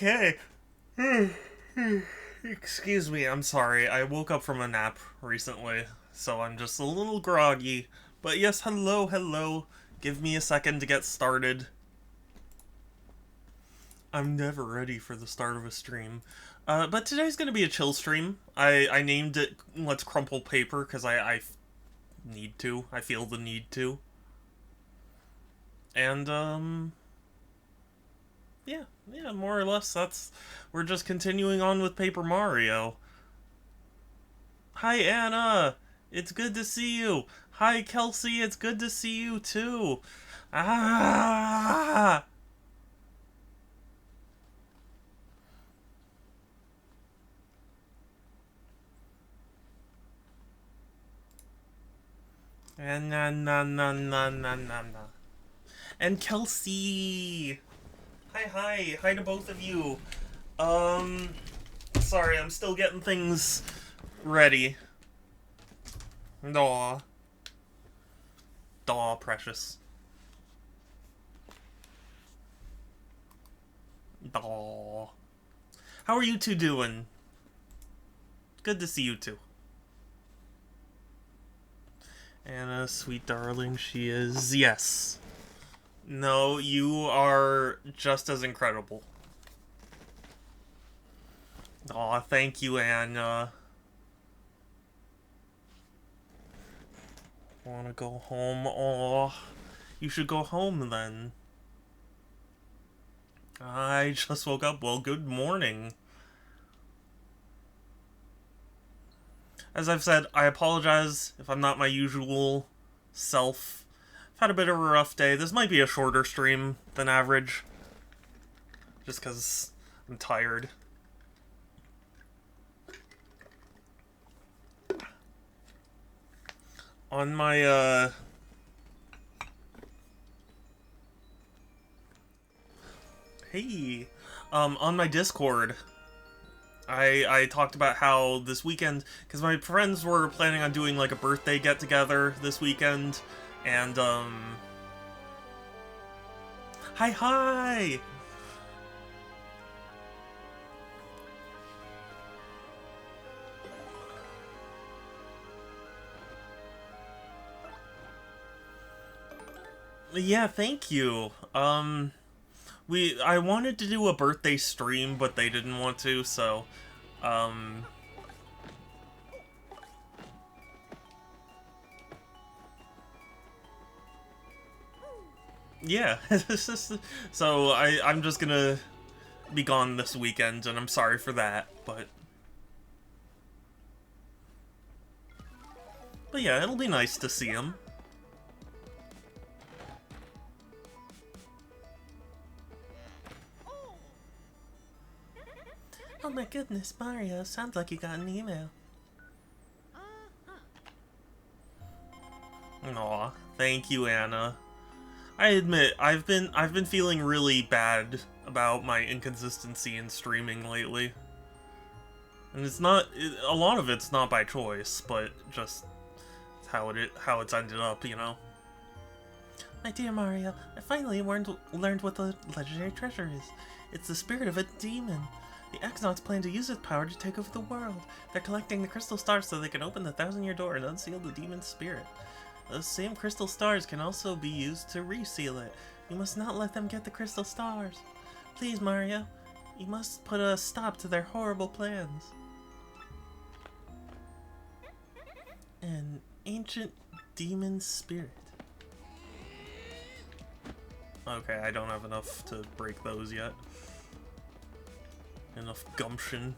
Okay. Excuse me, I'm sorry. I woke up from a nap recently, so I'm just a little groggy. But yes, hello. Give me a second to get started. I'm never ready for the start of a stream. But today's gonna be a chill stream. I named it Let's Crumple Paper because I need to. I feel the need to. And, yeah, more or less we're just continuing on with Paper Mario. Hi Anna, it's good to see you. Hi Kelsey, it's good to see you too. Ah! And na. And Kelsey. Hi to both of you. Um, sorry, I'm still getting things ready. Daw, precious. Daw. How are you two doing? Good to see you two. Anna, sweet darling, she is. Yes. No, you are just as incredible. Aw, thank you, Anna. Wanna go home? Aw, you should go home then. I just woke up. Well, good morning. As I've said, I apologize if I'm not my usual self. I've had a bit of a rough day. This might be a shorter stream than average. Just because I'm tired. On my, Hey! On my Discord, I talked about how this weekend, because my friends were planning on doing, like, a birthday get-together this weekend, and, Hi! Yeah, thank you. I wanted to do a birthday stream, but they didn't want to, so, yeah. So, I'm just gonna be gone this weekend, and I'm sorry for that, but... But yeah, it'll be nice to see him. Oh my goodness, Mario, sounds like you got an email. Aw, thank you, Anna. I admit, I've been feeling really bad about my inconsistency in streaming lately. And it's not, a lot of it's not by choice, but just how it's ended up, you know? My dear Mario, I finally learned what the legendary treasure is. It's the spirit of a demon. The Exonauts plan to use its power to take over the world. They're collecting the crystal stars so they can open the 1,000-year door and unseal the demon's spirit. Those same crystal stars can also be used to reseal it. You must not let them get the crystal stars. Please, Mario, you must put a stop to their horrible plans. An ancient demon spirit. Okay, I don't have enough to break those yet. Enough gumption.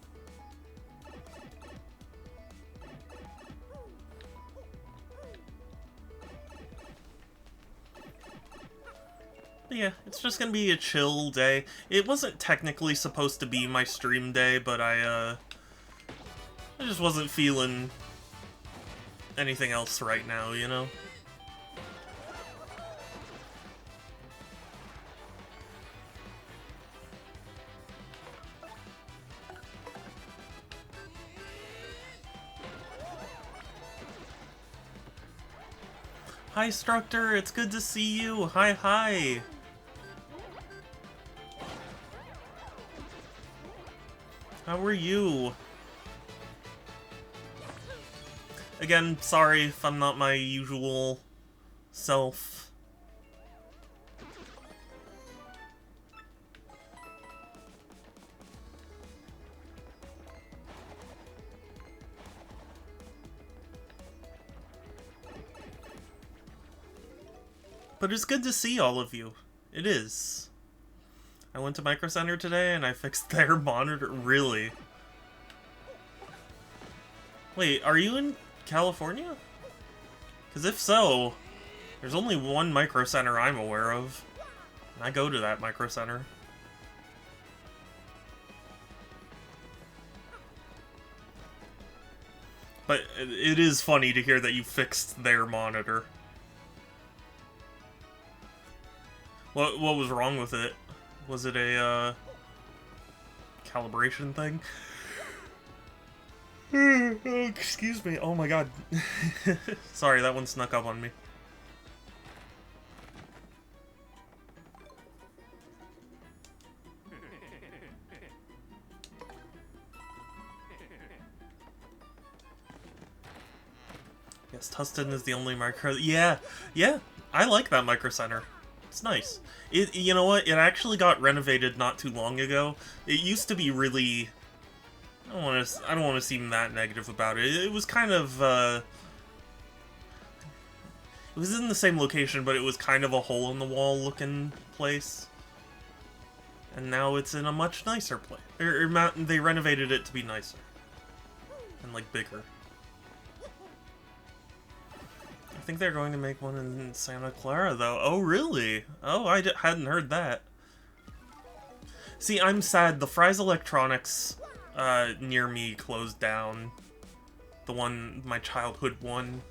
But yeah, it's just gonna be a chill day. It wasn't technically supposed to be my stream day, but I just wasn't feeling anything else right now, you know? Hi, Structor, it's good to see you. Hi. How are you? Again, sorry if I'm not my usual self. But it's good to see all of you. It is. I went to Micro Center today and I fixed their monitor. Really? Wait, are you in California? Because if so, there's only one Micro Center I'm aware of. And I go to that Micro Center. But it is funny to hear that you fixed their monitor. What was wrong with it? Was it a calibration thing? Oh, excuse me. Oh my god. Sorry, that one snuck up on me. Yes, Tustin is the only micro. Yeah, I like that Micro Center. It's nice. You know what? It actually got renovated not too long ago. It used to be really. I don't want to seem that negative about it. It was kind of. It was in the same location, but it was kind of a hole-in-the-wall looking place. And now it's in a much nicer place. They renovated it to be nicer and like bigger. I think they're going to make one in Santa Clara, though. Oh, really? Oh, I hadn't heard that. See, I'm sad. The Fry's Electronics near me closed down. The one, my childhood one,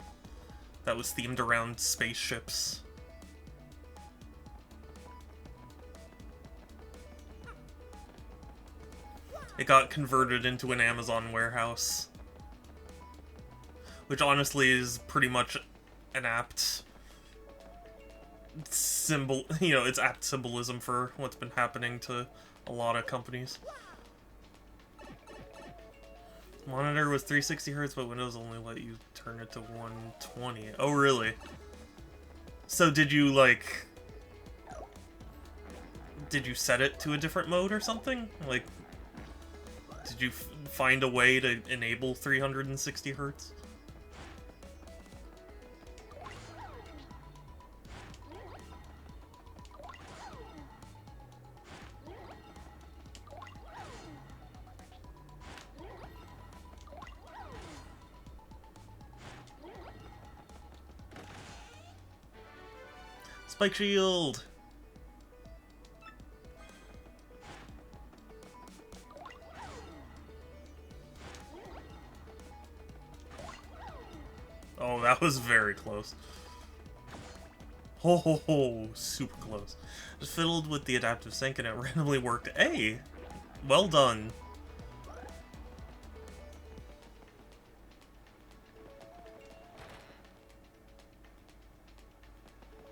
that was themed around spaceships. It got converted into an Amazon warehouse. Which honestly is pretty much an apt symbol, you know, it's apt symbolism for what's been happening to a lot of companies. Monitor was 360 Hz, but Windows only let you turn it to 120. Oh, really? So did you, like... Did you set it to a different mode or something? Like, did you find a way to enable 360 Hz? Spike Shield! Oh, that was very close. Ho ho ho, super close. Just fiddled with the adaptive sync and it randomly worked. Hey! Well done.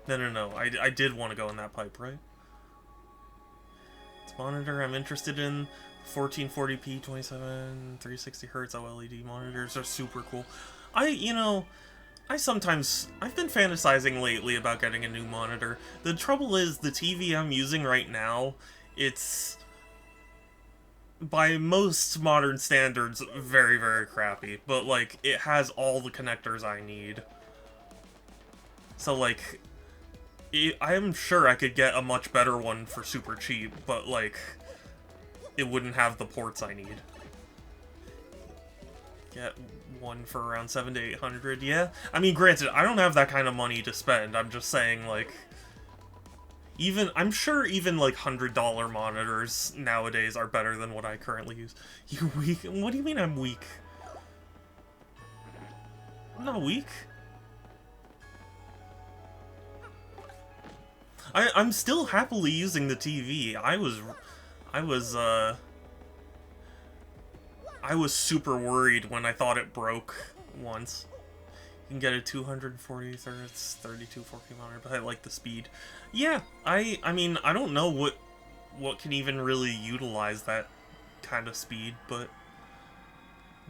No. I did want to go in that pipe, right? This monitor I'm interested in. 1440p, 27, 360 Hz OLED monitors are super cool. I've been fantasizing lately about getting a new monitor. The trouble is, the TV I'm using right now, it's, by most modern standards, very, very crappy. But, like, it has all the connectors I need. So, like, I am sure I could get a much better one for super cheap, but, like, it wouldn't have the ports I need. Get one for around 700 to 800, yeah? I mean, granted, I don't have that kind of money to spend. I'm just saying, like, I'm sure even, like, $100 monitors nowadays are better than what I currently use. You weak? What do you mean I'm weak? I'm not weak. I'm still happily using the TV. I was super worried when I thought it broke once. You can get a 240 Hz, 3240 monitor, but I like the speed. Yeah, I mean, I don't know what can even really utilize that kind of speed, but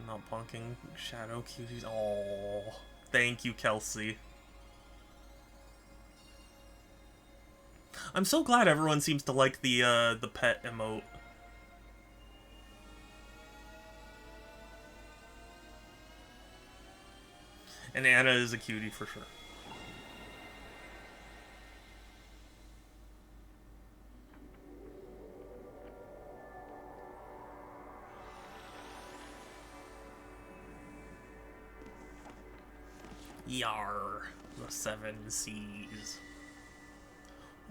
not bonking shadow cuties. Oh, thank you, Kelsey. I'm so glad everyone seems to like the pet emote. And Anna is a cutie for sure. Yar, the Seven Seas.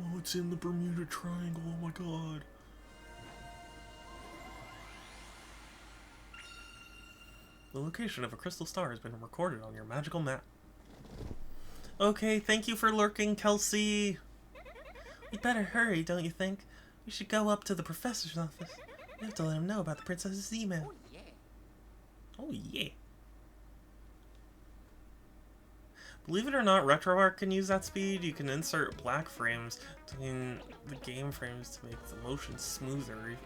Oh, it's in the Bermuda Triangle, oh my god. The location of a crystal star has been recorded on your magical map. Okay, thank you for lurking, Kelsey. We better hurry, don't you think? We should go up to the professor's office. We have to let him know about the princess's email. Oh yeah. Oh yeah. Believe it or not, RetroArch can use that speed. You can insert black frames between the game frames to make the motion smoother.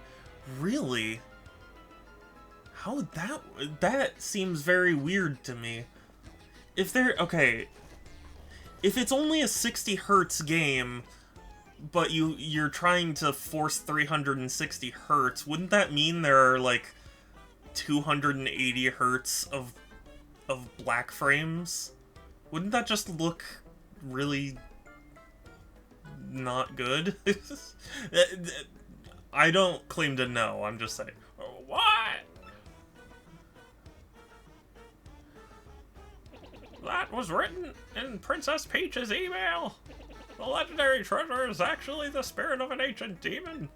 Really? How would that seems very weird to me. If they're okay, if it's only a 60 hertz game, but you're trying to force 360 hertz, wouldn't that mean there are like 280 hertz of black frames? Wouldn't that just look really not good? I don't claim to know, I'm just saying. What? That was written in Princess Peach's email! The legendary treasure is actually the spirit of an ancient demon!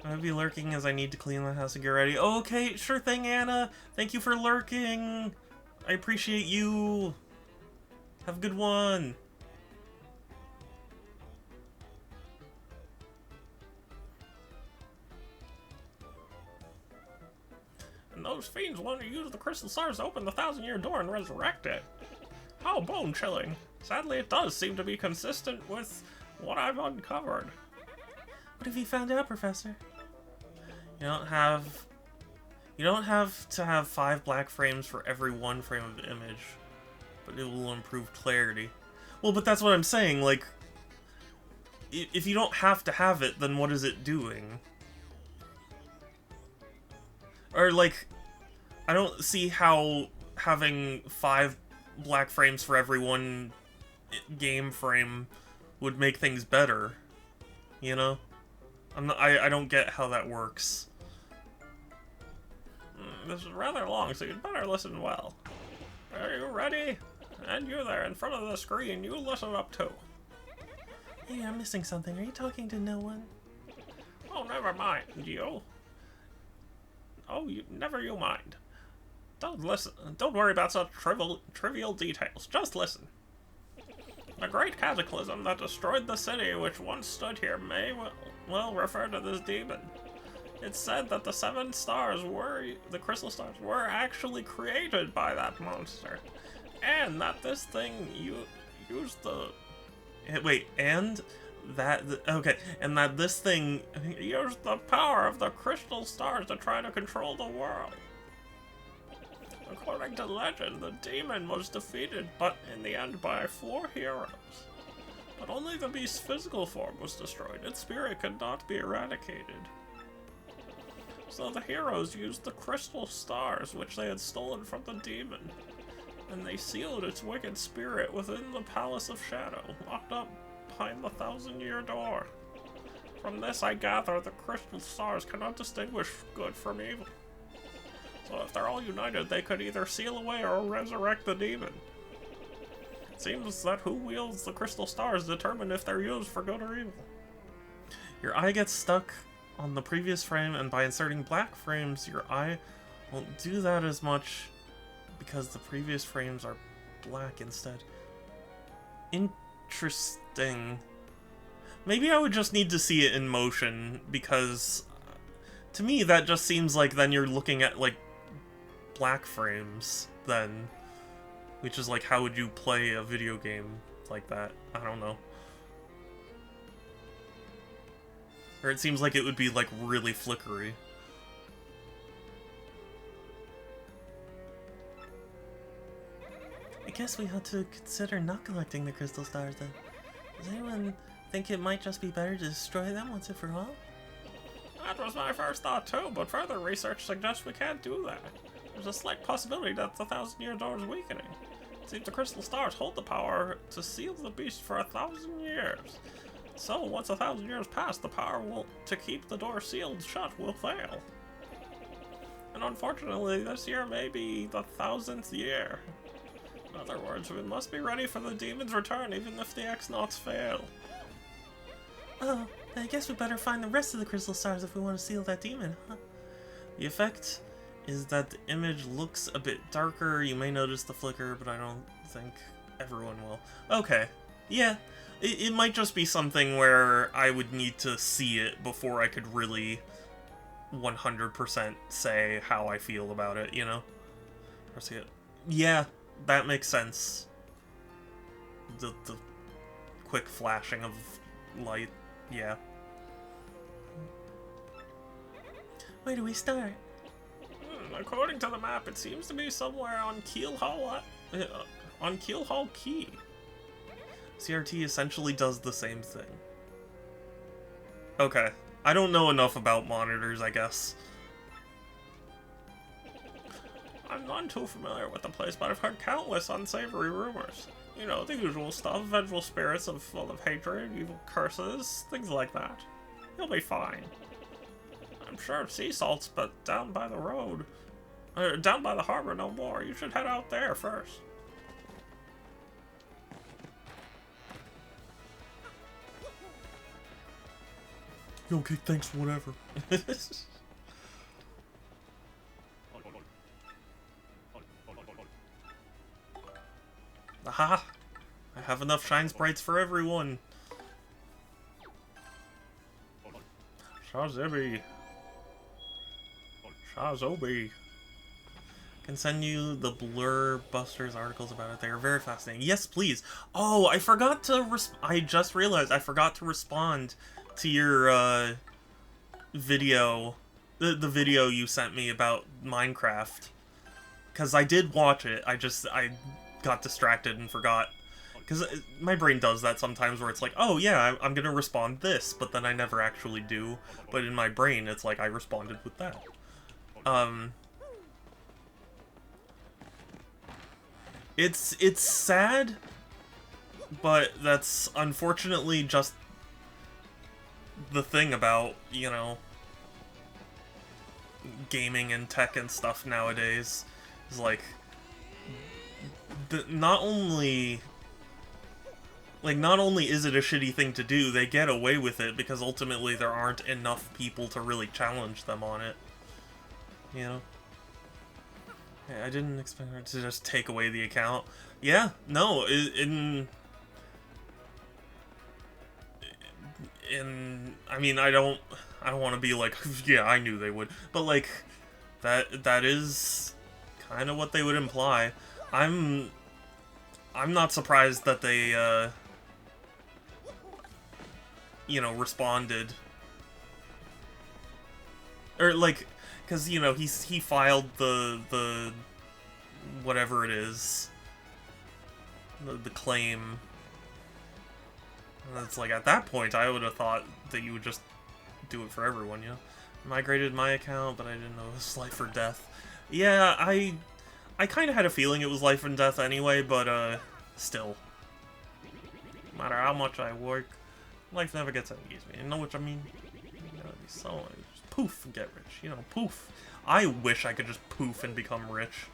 I'll be lurking as I need to clean the house and get ready. Okay, sure thing, Anna! Thank you for lurking! I appreciate you! Have a good one! And those fiends want to use the crystal stars to open the 1,000-year door and resurrect it. How bone-chilling. Sadly, it does seem to be consistent with what I've uncovered. What have you found out, Professor? You don't have to have 5 black frames for every 1 frame of the image, but it will improve clarity. Well, but that's what I'm saying, like, if you don't have to have it, then what is it doing? Or, like, I don't see how having 5 black frames for every 1 game frame would make things better, you know? I don't get how that works. This is rather long, so you'd better listen well. Are you ready? And you there in front of the screen, you listen up too. Hey, I'm missing something. Are you talking to no one? Oh, never mind, you. Oh, never you mind. Don't listen. Don't worry about such trivial details. Just listen. The great cataclysm that destroyed the city which once stood here may well refer to this demon. It's said that the 7 stars the crystal stars were actually created by that monster. And that this thing used the... Wait, and that... Okay, and that this thing used the power of the crystal stars to try to control the world. According to legend, the demon was defeated, but in the end by 4 heroes. But only the beast's physical form was destroyed. Its spirit could not be eradicated. So the heroes used the crystal stars, which they had stolen from the demon, and they sealed its wicked spirit within the Palace of Shadow, locked up behind the 1,000-year door. From this I gather the crystal stars cannot distinguish good from evil. So if they're all united, they could either seal away or resurrect the demon. It seems that who wields the crystal stars determine if they're used for good or evil. Your eye gets stuck on the previous frame, and by inserting black frames, your eye won't do that as much because the previous frames are black instead. Interesting. Maybe I would just need to see it in motion, because to me that just seems like then you're looking at, like, black frames, then. Which is like, how would you play a video game like that? I don't know. Or it seems like it would be, like, really flickery. guess we ought to consider not collecting the crystal stars then. Does anyone think it might just be better to destroy them once and for all? That was my first thought too, but further research suggests we can't do that. There's a slight possibility that the 1,000-year door is weakening. It seems the crystal stars hold the power to seal the beast for 1,000 years. So, once 1,000 years pass, the power to keep the door sealed shut will fail. And unfortunately, this year may be the 1,000th year. In other words, we must be ready for the demon's return, even if the X-Nauts fail. Oh, then I guess we better find the rest of the crystal stars if we want to seal that demon, huh? The effect is that the image looks a bit darker. You may notice the flicker, but I don't think everyone will. Okay, yeah. It might just be something where I would need to see it before I could really 100% say how I feel about it, you know? Or see it. Yeah, that makes sense. The quick flashing of light, yeah. Where do we start? According to the map, it seems to be somewhere on Keel Hall Key. CRT essentially does the same thing. Okay. I don't know enough about monitors, I guess. I'm not too familiar with the place, but I've heard countless unsavory rumors. You know, the usual stuff, vengeful spirits full of hatred, evil curses, things like that. You'll be fine. I'm sure sea salt's but down by the road. Down by the harbor no more. You should head out there first. Okay, thanks, whatever. Aha! I have enough shine sprites for everyone. Shazibi. Shazobi. Can send you the Blur Busters articles about it. They are very fascinating. Yes, please. Oh, I forgot to I just realized I forgot to respond to your video, the video you sent me about Minecraft, because I did watch it. I got distracted and forgot, because my brain does that sometimes where it's like, oh yeah, I'm gonna respond this, but then I never actually do. But in my brain, it's like I responded with that. It's sad, but that's unfortunately just the thing about, you know, gaming and tech and stuff nowadays. Is like, not only is it a shitty thing to do, they get away with it because ultimately there aren't enough people to really challenge them on it. You know? Yeah, I didn't expect her to just take away the account. Yeah, no, I mean, I don't want to be like, yeah, I knew they would, but like, that is kind of what they would imply. I'm not surprised that they, you know, responded. Or, like, because, you know, he filed the whatever it is, the claim. And it's like, at that point, I would have thought that you would just do it for everyone, you know? Migrated my account, but I didn't know it was life or death. Yeah, I kind of had a feeling it was life and death anyway, but, still. No matter how much I work, life never gets any easier. You know what I mean? You gotta be so... Just poof and get rich. You know, poof. I wish I could just poof and become rich.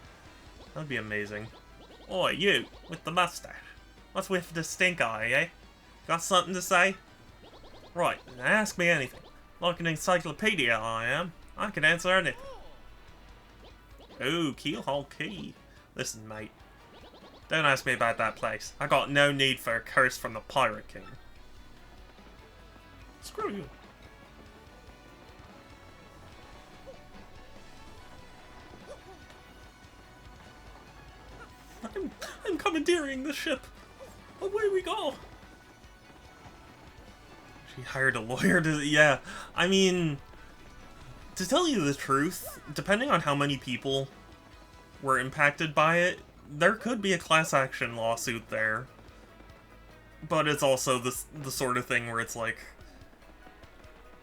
That'd be amazing. Oi, you, with the mustache. What's with the stink eye, eh? Got something to say? Right, now ask me anything. Like an encyclopedia I am. I can answer anything. Ooh, Keelhole Key. Listen, mate. Don't ask me about that place. I got no need for a curse from the Pirate King. Screw you. I'm commandeering the ship. Away we go. She hired a lawyer to... Yeah, I mean... To tell you the truth, depending on how many people were impacted by it, there could be a class action lawsuit there. But it's also the sort of thing where it's like,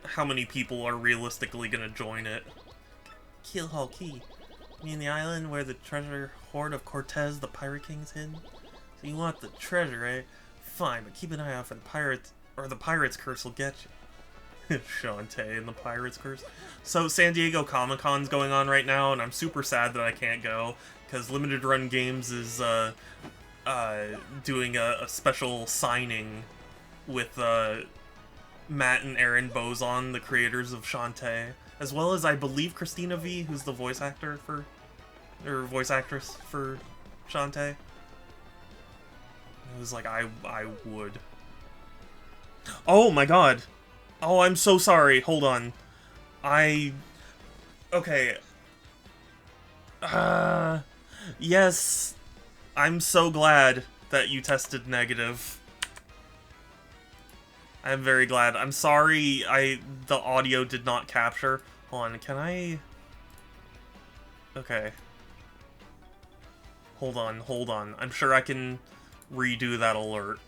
how many people are realistically gonna join it? Keelhaul Key. You mean the island where the treasure hoard of Cortez, the Pirate King's hidden? So you want the treasure, eh? Fine, but keep an eye out for the pirates, or the Pirate's Curse will get you. Shantae and the Pirate's Curse. So San Diego Comic-Con's going on right now, and I'm super sad that I can't go, because Limited Run Games is, doing a special signing with, Matt and Aaron Bozon, the creators of Shantae, as well as, I believe, Christina V, who's the voice actor for, or voice actress for Shantae. It was like, I would. Oh my god! Oh, I'm so sorry, hold on. Okay. Yes, I'm so glad that you tested negative. I'm very glad. I'm sorry the audio did not capture. Hold on, can I... Okay. Hold on. I'm sure I can redo that alert.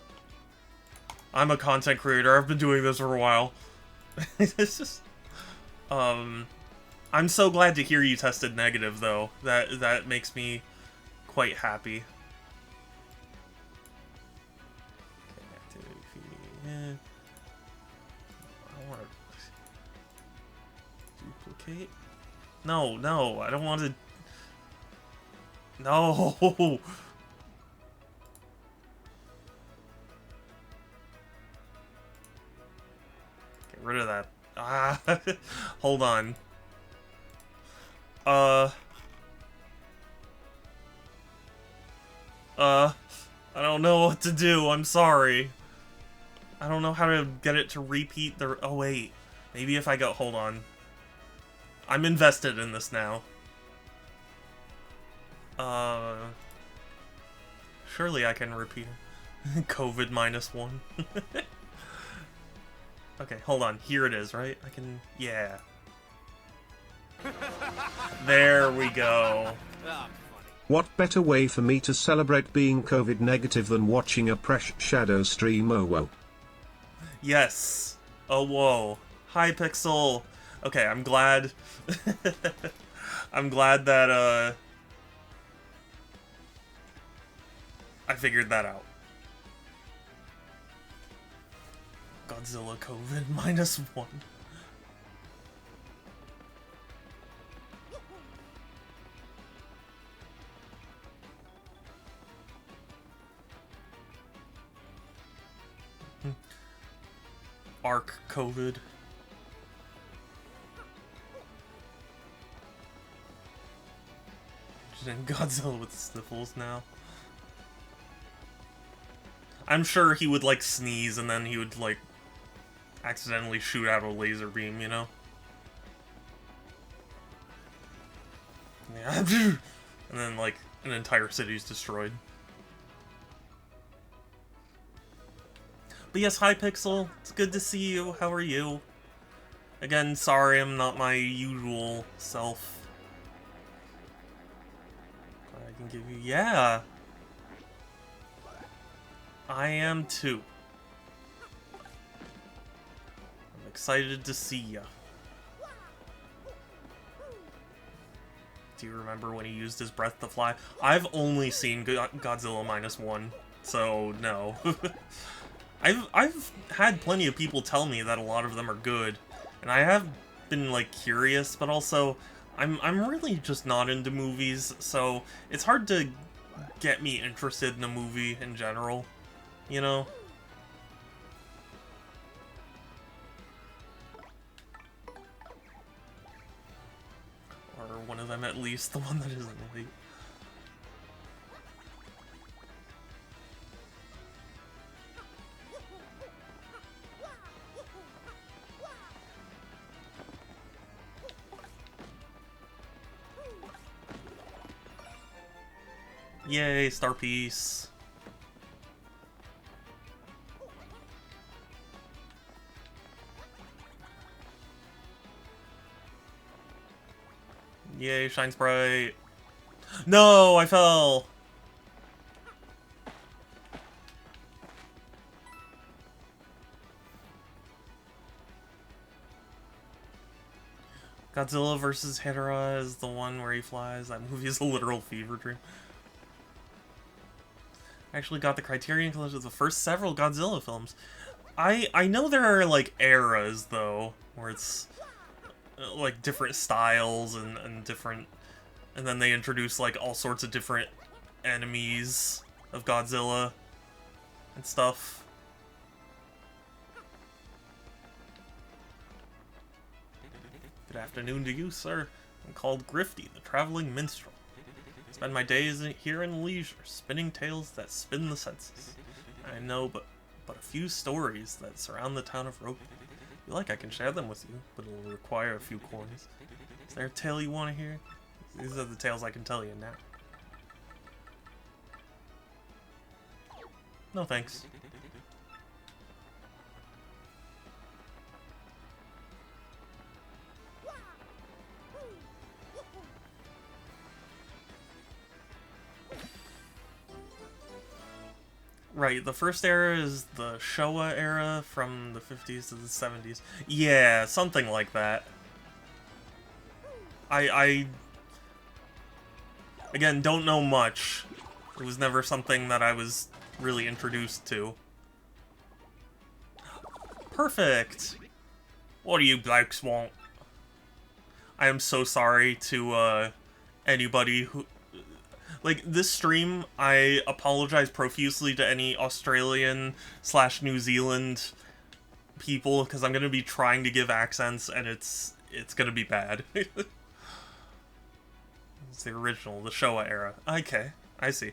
I'm a content creator. I've been doing this for a while. It's just... I'm so glad to hear you tested negative, though. That makes me quite happy. Yeah. I want to duplicate. No, I don't want to. No. Get rid of that. Ah, hold on. I don't know what to do. I'm sorry. I don't know how to get it to repeat the... Oh, wait. Maybe if I go... Hold on. I'm invested in this now. Surely I can repeat it. COVID -1. Okay, hold on. Here it is, right? I can... Yeah. There we go. What better way for me to celebrate being COVID negative than watching a Presh Shadow stream? Oh, whoa. Yes. Oh, whoa. Hi, Pixel. Okay, I'm glad... I'm glad that, I figured that out. Godzilla COVID -1. Arc COVID. And Godzilla with sniffles now. I'm sure he would, like, sneeze and then he would, like, accidentally shoot out a laser beam, you know? Yeah. And then, like, an entire city's destroyed. But yes, hi Pixel. It's good to see you. How are you? Again, sorry I'm not my usual self. I can give you... Yeah! I am too. I'm excited to see ya. Do you remember when he used his breath to fly? I've only seen Godzilla -1, so no. I've had plenty of people tell me that a lot of them are good, and I have been, like, curious, but also I'm really just not into movies, so it's hard to get me interested in a movie in general, you know? Or one of them at least, the one that isn't late. Yay, Star Piece. Yay, Shine Sprite. No, I fell. Godzilla vs. Hedorah is the one where he flies. That movie is a literal fever dream. I actually got the Criterion Collection of the first several Godzilla films. I know there are, like, eras, though, where it's, like, different styles and different... And then they introduce, like, all sorts of different enemies of Godzilla and stuff. Good afternoon to you, sir. I'm called Grifty, the Traveling Minstrel. I spend my days here in leisure, spinning tales that spin the senses. I know but a few stories that surround the town of Roki. If you like, I can share them with you, but it'll require a few coins. Is there a tale you want to hear? These are the tales I can tell you now. No thanks. Right, the first era is the Showa era from the 50s to the 70s. Yeah, something like that. I again, don't know much. It was never something that I was really introduced to. Perfect! What do you blokes want? I am so sorry to, anybody who... Like, this stream, I apologize profusely to any Australian/New Zealand people, because I'm going to be trying to give accents, and it's going to be bad. It's the original, the Showa era. Okay, I see.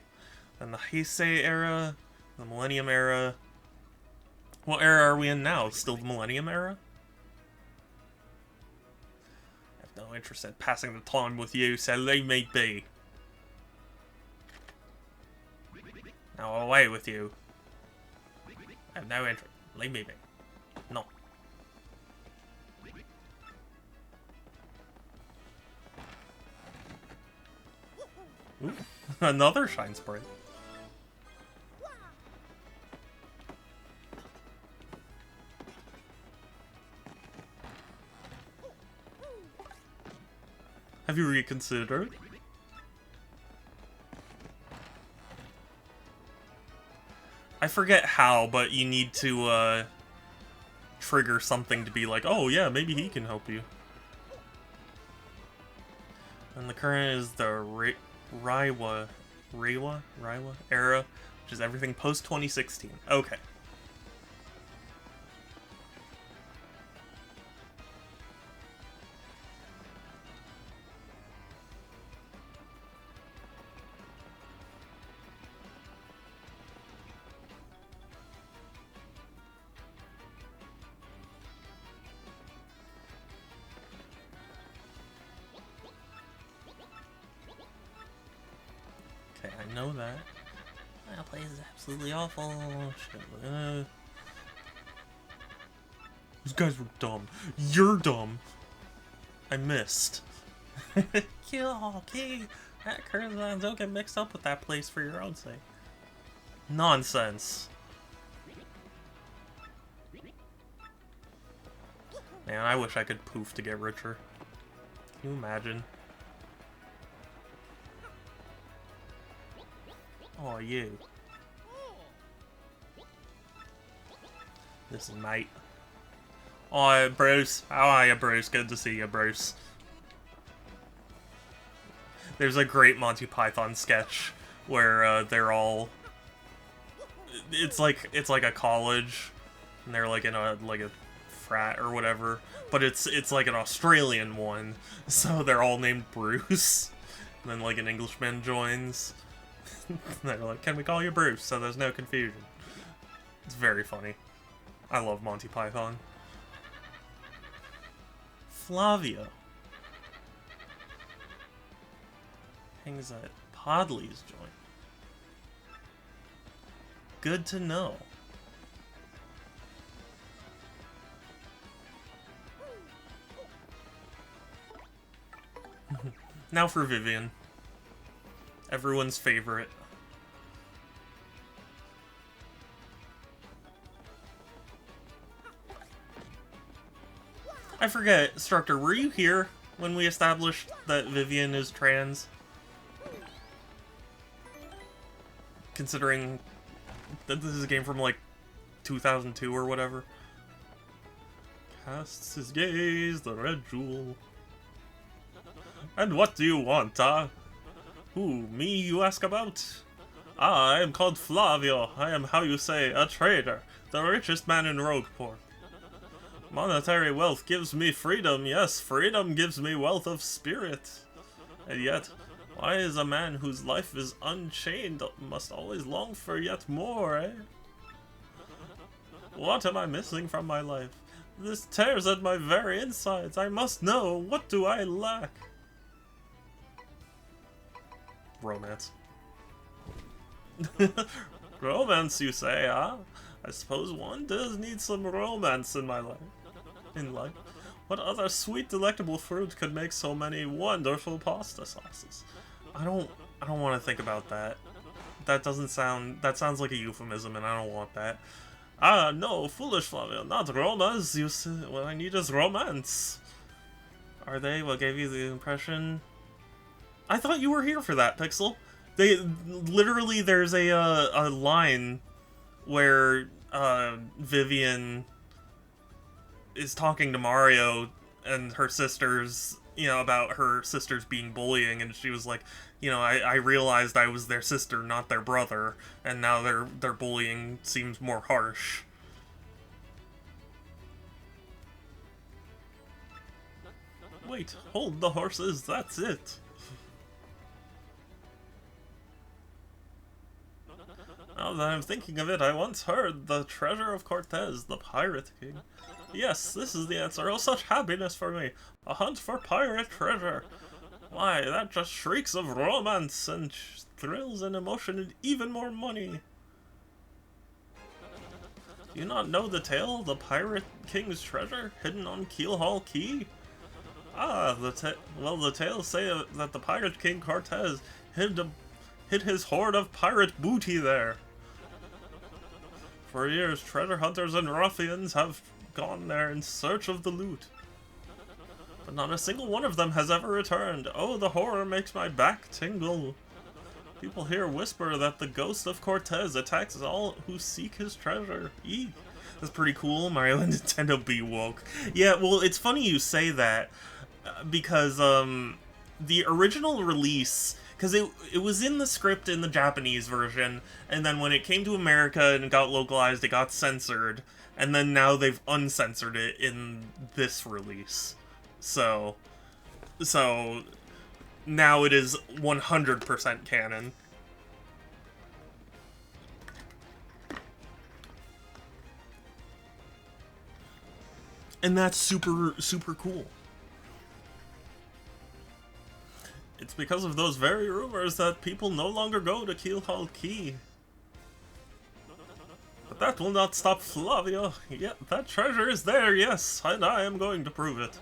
Then the Heisei era, the Millennium era. What era are we in now? Still the Millennium era? I have no interest in passing the time with you, so leave me be. Now away with you. I have no interest. Leave me be. No. Ooh, another shine sprite. Have you reconsidered? I forget how, but you need to, trigger something to be like, oh yeah, maybe he can help you. And the current is the Reiwa era, which is everything post-2016. Okay. Okay, I know that. That place is absolutely awful. Shit. These guys were dumb. You're dumb. I missed. Kill key. Hackers, don't get mixed up with that place for your own sake. Nonsense. Man, I wish I could poof to get richer. Can you imagine? Oh, you. Listen, mate. Oh, Bruce. How are you, Bruce? Good to see you, Bruce. There's a great Monty Python sketch where they're all... It's like a college, and they're like in a frat or whatever, but it's like an Australian one, so they're all named Bruce. And then like an Englishman joins. They're like, can we call you Bruce so there's no confusion? It's very funny. I love Monty Python. Flavio hangs at Podley's joint. Good to know. Now for Vivian. Everyone's favorite. I forget, Instructor, were you here when we established that Vivian is trans? Considering that this is a game from, like, 2002 or whatever. Casts his gaze, the red jewel. And what do you want, Who, me you ask about? I am called Flavio. I am, how you say, a trader. The richest man in Rogueport. Monetary wealth gives me freedom. Yes, freedom gives me wealth of spirit. And yet, why is a man whose life is unchained must always long for yet more, eh? What am I missing from my life? This tears at my very insides. I must know. What do I lack? Romance. Romance, you say, huh? I suppose one does need some romance in my life. What other sweet, delectable fruit could make so many wonderful pasta sauces? I don't want to think about that. That sounds like a euphemism, and I don't want that. Ah, no, foolish Flavio, not romance. You say, what I need is romance. Are they? What gave you the impression? I thought you were here for that, Pixel. Literally, there's a line where Vivian is talking to Mario and her sisters, about her sisters being bullying, and she was like, I realized I was their sister, not their brother, and now their bullying seems more harsh. Wait, hold the horses, that's it. Now that I'm thinking of it, I once heard the treasure of Cortez, the Pirate King. Yes, this is the answer. Oh, such happiness for me. A hunt for pirate treasure. Why, that just shrieks of romance and thrills and emotion and even more money. Do you not know the tale, the Pirate King's treasure, hidden on Keelhaul Key? Ah, the tales say that the Pirate King Cortez hid his hoard of pirate booty there. For years, treasure hunters and ruffians have gone there in search of the loot. But not a single one of them has ever returned. Oh, the horror makes my back tingle. People here whisper that the ghost of Cortez attacks all who seek his treasure. Eek. That's pretty cool. Mario and Nintendo be woke. Yeah, well, it's funny you say that, because the original release, because it was in the script in the Japanese version, and then when it came to America and it got localized, it got censored, and then now they've uncensored it in this release. So now it is 100% canon. And that's super, super cool. It's because of those very rumors that people no longer go to Keelhaul Key. But that will not stop Flavio. Yeah, that treasure is there, yes, and I am going to prove it.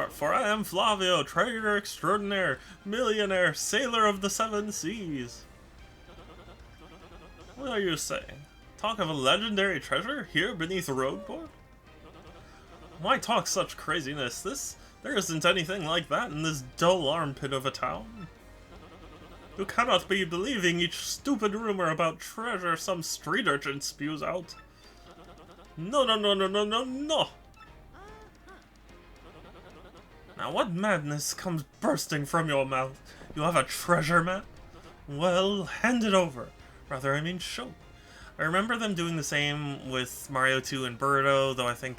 For I am Flavio, trader extraordinaire, millionaire, sailor of the seven seas. What are you saying? Talk of a legendary treasure here beneath Rogueport? Why talk such craziness? There isn't anything like that in this dull armpit of a town. You cannot be believing each stupid rumor about treasure some street urchin spews out. No. Now what madness comes bursting from your mouth? You have a treasure map? Well, hand it over. Rather, I mean show. I remember them doing the same with Mario 2 and Birdo, though I think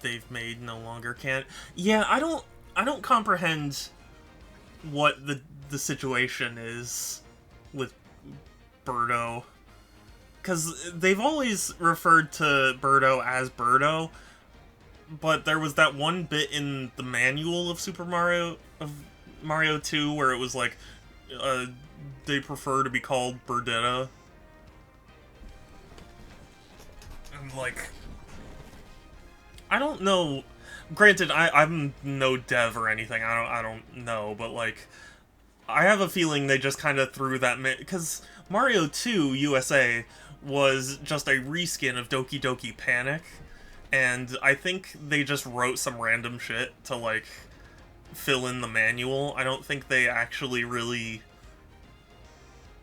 they've made no longer can. Yeah, I don't comprehend what the situation is with Birdo, because they've always referred to Birdo as Birdo, but there was that one bit in the manual of Mario 2 where it was like they prefer to be called Birdetta. And like, I don't know. Granted, I'm no dev or anything. I don't know, but like, I have a feeling they just kind of threw that because Mario 2 USA was just a reskin of Doki Doki Panic, and I think they just wrote some random shit to, like, fill in the manual. I don't think they actually really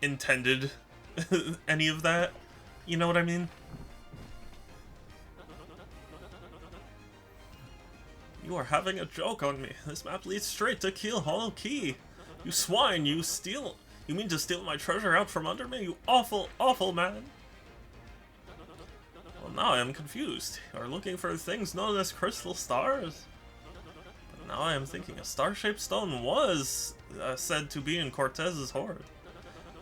intended any of that. You know what I mean? You are having a joke on me. This map leads straight to Keelhaul Key. You swine, you steal... You mean to steal my treasure out from under me, you awful, awful man? Well, now I am confused. You are looking for things known as crystal stars? But now I am thinking a star-shaped stone was said to be in Cortez's hoard.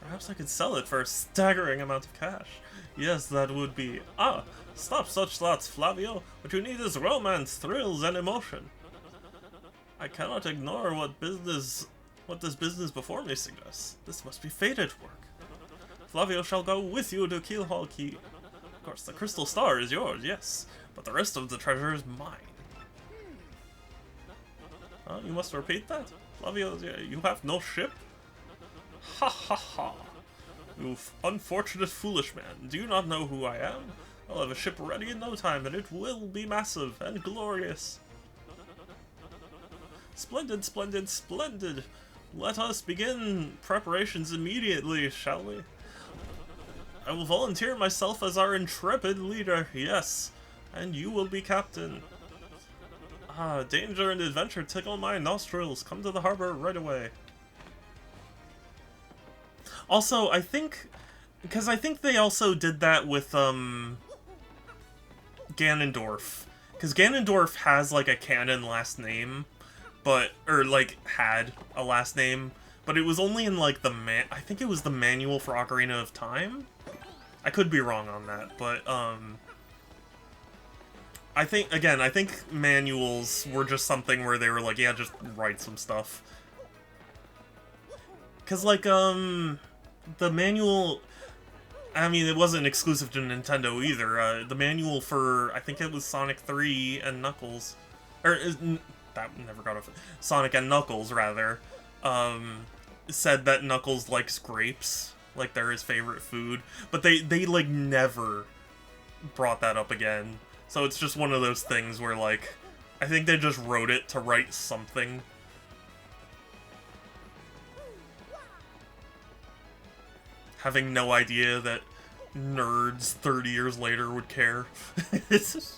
Perhaps I could sell it for a staggering amount of cash. Yes, that would be... Ah, stop such thoughts, Flavio. What you need is romance, thrills, and emotion. I cannot ignore what this business before me suggests. This must be fated work. Flavio shall go with you to Keelhaul Key. Of course, the crystal star is yours, yes, but the rest of the treasure is mine. You must repeat that? Flavio, you have no ship? Ha ha ha! You unfortunate foolish man, do you not know who I am? I'll have a ship ready in no time, and it will be massive and glorious. Splendid, splendid, splendid! Let us begin preparations immediately, shall we? I will volunteer myself as our intrepid leader, yes, and you will be captain. Ah, danger and adventure tickle my nostrils. Come to the harbor right away. Also, I think... Because I think they also did that with, Ganondorf. Because Ganondorf has, like, a canon last name, but... Or, like, had a last name, but it was only in, like, I think it was the manual for Ocarina of Time? I could be wrong on that, but, I think manuals were just something where they were like, yeah, just write some stuff. Because, like, the manual... I mean, it wasn't exclusive to Nintendo either. The manual for, I think it was Sonic 3 and Knuckles... Or, that never got off... Sonic and Knuckles, rather. Said that Knuckles likes grapes. Like, they're his favorite food. But they like, never brought that up again. So it's just one of those things where, like, I think they just wrote it to write something. Having no idea that nerds 30 years later would care. It's just...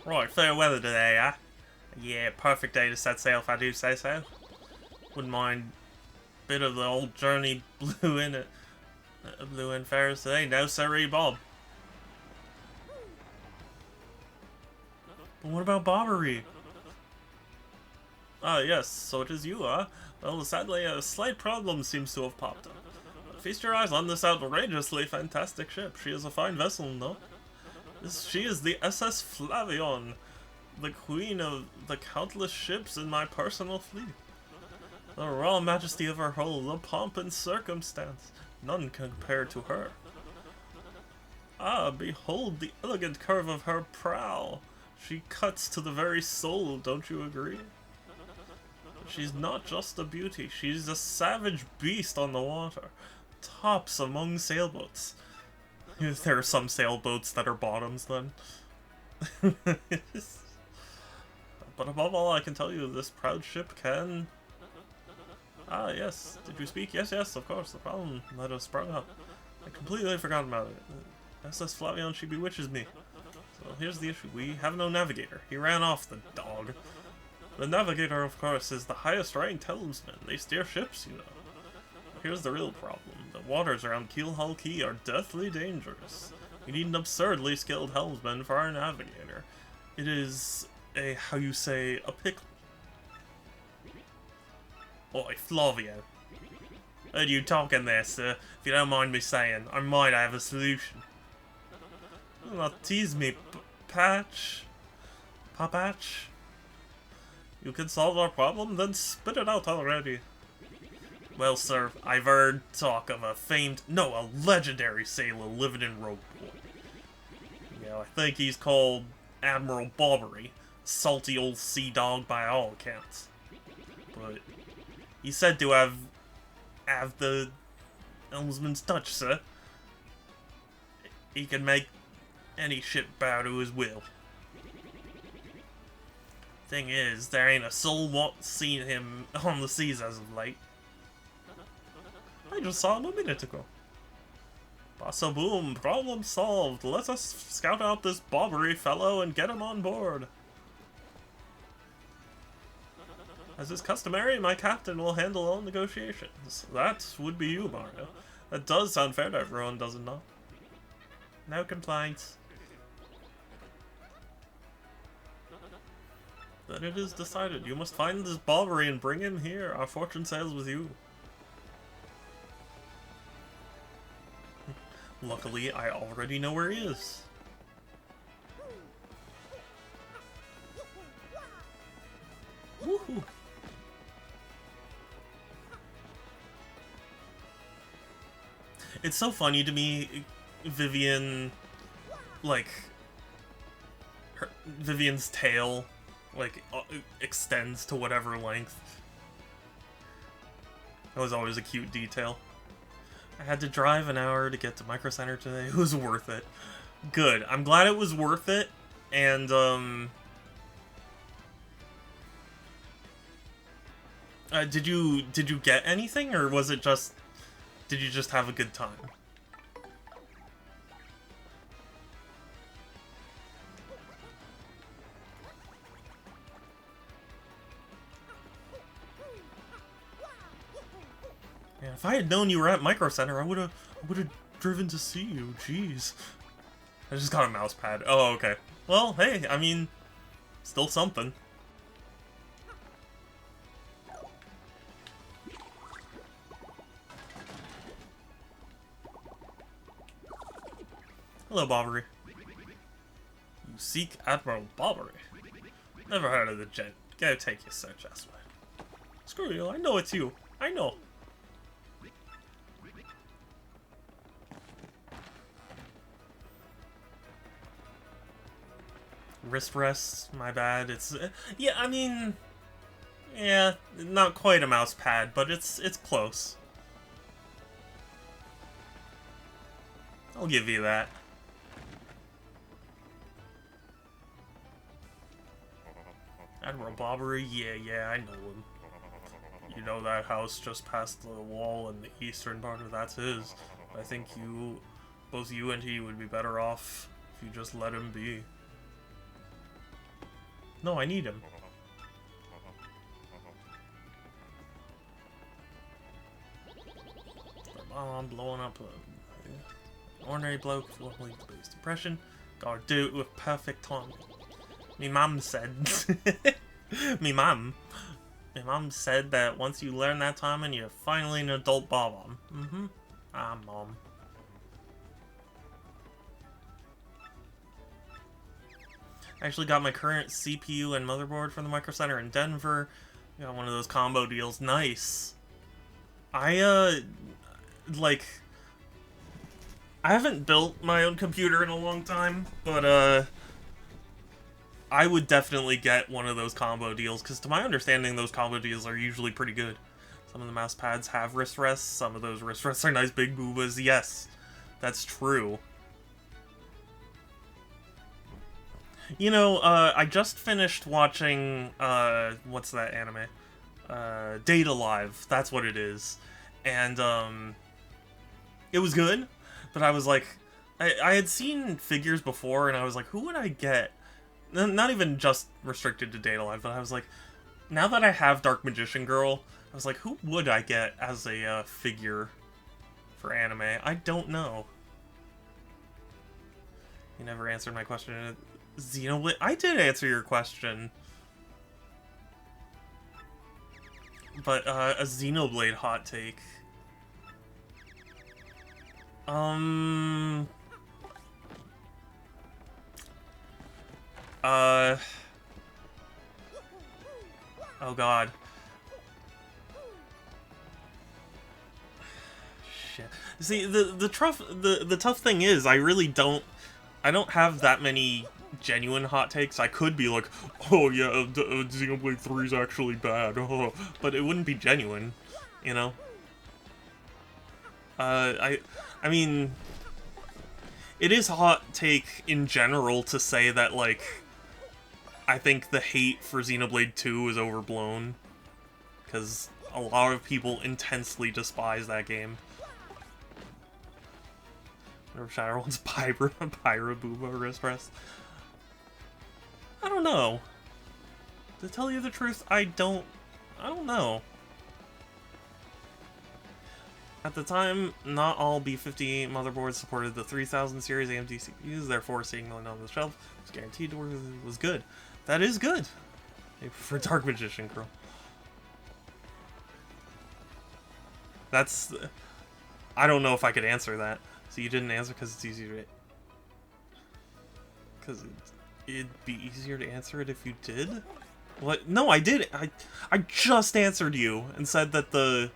Right, fair weather today, huh? Yeah, perfect day to set sail if I do say so. Wouldn't mind a bit of the old journey blew in Ferris today. No sirree, Bob. But what about Bobbery? Ah, yes, so it is you, huh? Well, sadly, a slight problem seems to have popped up. But feast your eyes on this outrageously fantastic ship. She is a fine vessel, no? She is the SS Flavion, the queen of the countless ships in my personal fleet. The royal majesty of her hull, the pomp and circumstance, none can compare to her. Ah, behold the elegant curve of her prow. She cuts to the very soul, don't you agree? She's not just a beauty, she's a savage beast on the water. Tops among sailboats. There are some sailboats that are bottoms, then. But above all, I can tell you this proud ship can... Ah, yes. Did you speak? Yes, yes, of course. The problem that has sprung up. I completely forgot about it. SS Flavion, she bewitches me. So here's the issue. We have no navigator. He ran off, the dog. The navigator, of course, is the highest ranked helmsman. They steer ships, you know. Here's the real problem. The waters around Keelhaul Key are deathly dangerous. We need an absurdly skilled helmsman for our navigator. It is a, how you say, a pickle. Oi, Flavio. Heard you talking there, sir. If you don't mind me saying, I might have a solution. Do not tease me, Papatch. You can solve our problem? Then spit it out already. Well, sir, I've heard talk of a legendary sailor living in Rogueport. I think he's called Admiral Bobbery. Salty old sea dog by all accounts. but he's said to have the helmsman's touch, sir. He can make any ship bow to his will. Thing is, there ain't a soul seen him on the seas as of late. I just saw him a minute ago. Bassa boom, problem solved. Let us scout out this Bobbery fellow and get him on board. As is customary, my captain will handle all negotiations. That would be you, Mario. That does sound fair to everyone, does it not? No complaints. Then it is decided. You must find this Bobbery and bring him here. Our fortune sails with you. Luckily, I already know where he is. Woohoo! It's so funny to me, Vivian, like, Vivian's tail, like, extends to whatever length. That was always a cute detail. I had to drive an hour to get to Micro Center today. It was worth it. Good. I'm glad it was worth it. And, did you get anything, or was it just... Did you just have a good time? Yeah, if I had known you were at Micro Center, I would have driven to see you. Jeez. I just got a mouse pad. Oh, okay. Well, hey, I mean, still something. Hello, Bobbery. You seek Admiral Bobbery? Never heard of the gent. Go take your search elsewhere. Screw you, I know it's you. I know. Wrist rest, my bad. It's yeah, I mean, yeah, not quite a mouse pad, but it's close. I'll give you that. Admiral Bobbery, yeah, I know him. You know that house just past the wall in the eastern part of that's his. I think both you and he would be better off if you just let him be. No, I need him. I'm blowing up an ordinary bloke with a base depression. Gotta do it with perfect timing. Me mum said... Me mum said that once you learn that timing, you're finally an adult Bob-omb. Mm-hmm. Ah, Mom. I actually got my current CPU and motherboard from the Micro Center in Denver. Got one of those combo deals. Nice. I haven't built my own computer in a long time, but, I would definitely get one of those combo deals, because to my understanding, those combo deals are usually pretty good. Some of the mouse pads have wrist rests, some of those wrist rests are nice big boobas. Yes, that's true. You know, I just finished watching, what's that anime? Date Alive, that's what it is. And, it was good, but I was like, I had seen figures before, and I was like, who would I get? Not even just restricted to Date Alive, but I was like, now that I have Dark Magician Girl, I was like, who would I get as a figure for anime? I don't know. You never answered my question. Xenoblade? I did answer your question. But, a Xenoblade hot take. Oh god. Shit. See, the tough thing is, I really don't I don't have that many genuine hot takes. I could be like, oh yeah, Xenoblade 3 is actually bad, but it wouldn't be genuine, you know? I mean, it is a hot take in general to say that, like, I think the hate for Xenoblade 2 is overblown, because a lot of people intensely despise that game. Whenever Shadow wants Pyra Booba wrist press. I don't know. To tell you the truth, I don't know. At the time, not all B50 motherboards supported the 3000 series AMD CPUs, therefore seeing one on the shelf was guaranteed was good. That is good. For Dark Magician Girl. That's... I don't know if I could answer that. So you didn't answer because it's easier to... Because it'd be easier to answer it if you did? What? No, I did. I just answered you and said that the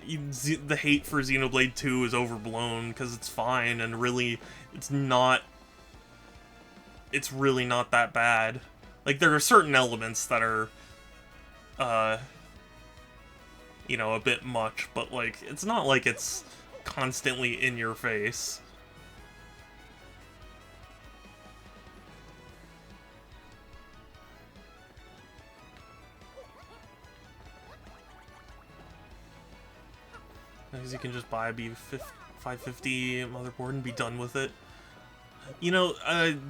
hate for Xenoblade 2 is overblown because it's fine and really it's really not that bad. Like, there are certain elements that are you know, a bit much, but like it's not like it's constantly in your face. Because you can just buy a B550 motherboard and be done with it. You know,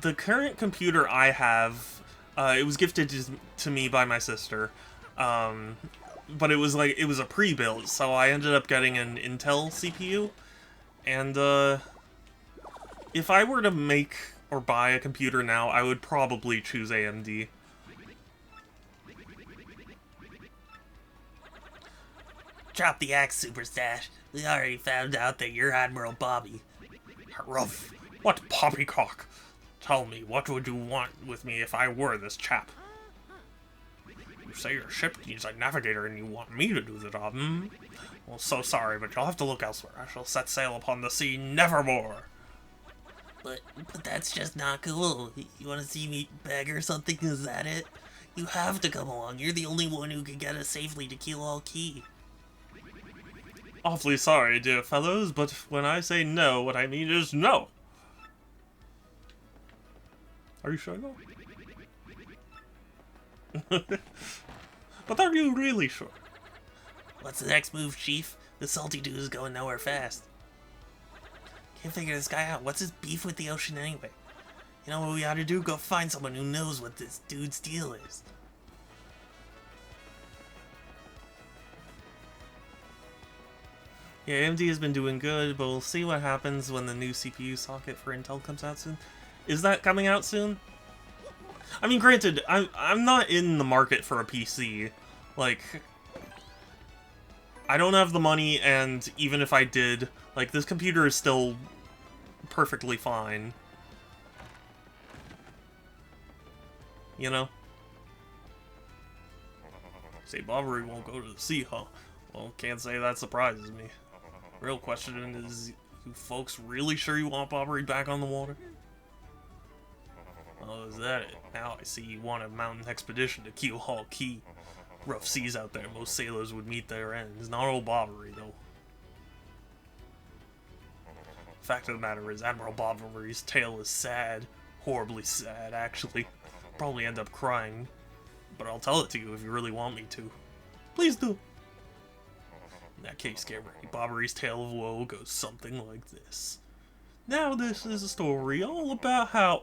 the current computer I have, it was gifted to me by my sister, but it was a pre-built, so I ended up getting an Intel CPU, and if I were to make or buy a computer now, I would probably choose AMD. Drop the axe, Super Stash. We already found out that you're Admiral Bobby. Ruff, what poppycock? Tell me, what would you want with me if I were this chap? You say your ship needs a navigator and you want me to do the job, hmm? Well, so sorry, but you'll have to look elsewhere. I shall set sail upon the sea nevermore. But that's just not cool. You want to see me beg or something? Is that it? You have to come along. You're the only one who can get us safely to Keel Key. Awfully sorry, dear fellows, but when I say no, what I mean is no. Are you sure though? But are you really sure? What's the next move, Chief? The salty dude is going nowhere fast. Can't figure this guy out. What's his beef with the ocean anyway? You know what we ought to do? Go find someone who knows what this dude's deal is. Yeah, AMD has been doing good, but we'll see what happens when the new CPU socket for Intel comes out soon. Is that coming out soon? I mean, granted, I'm not in the market for a PC. Like, I don't have the money, and even if I did, like, this computer is still perfectly fine. You know? Say Bobbery won't go to the sea, huh? Well, can't say that surprises me. Real question is, you folks really sure you want Bobbery back on the water? Oh, is that it? Now I see you want a mountain expedition to Keel Key. Rough seas out there, most sailors would meet their ends. Not old Bobbery, though. Fact of the matter is, Admiral Bobbery's tale is sad. Horribly sad, actually. Probably end up crying. But I'll tell it to you if you really want me to. Please do. In that case, get ready. Bobbery's tale of woe goes something like this. Now this is a story all about how...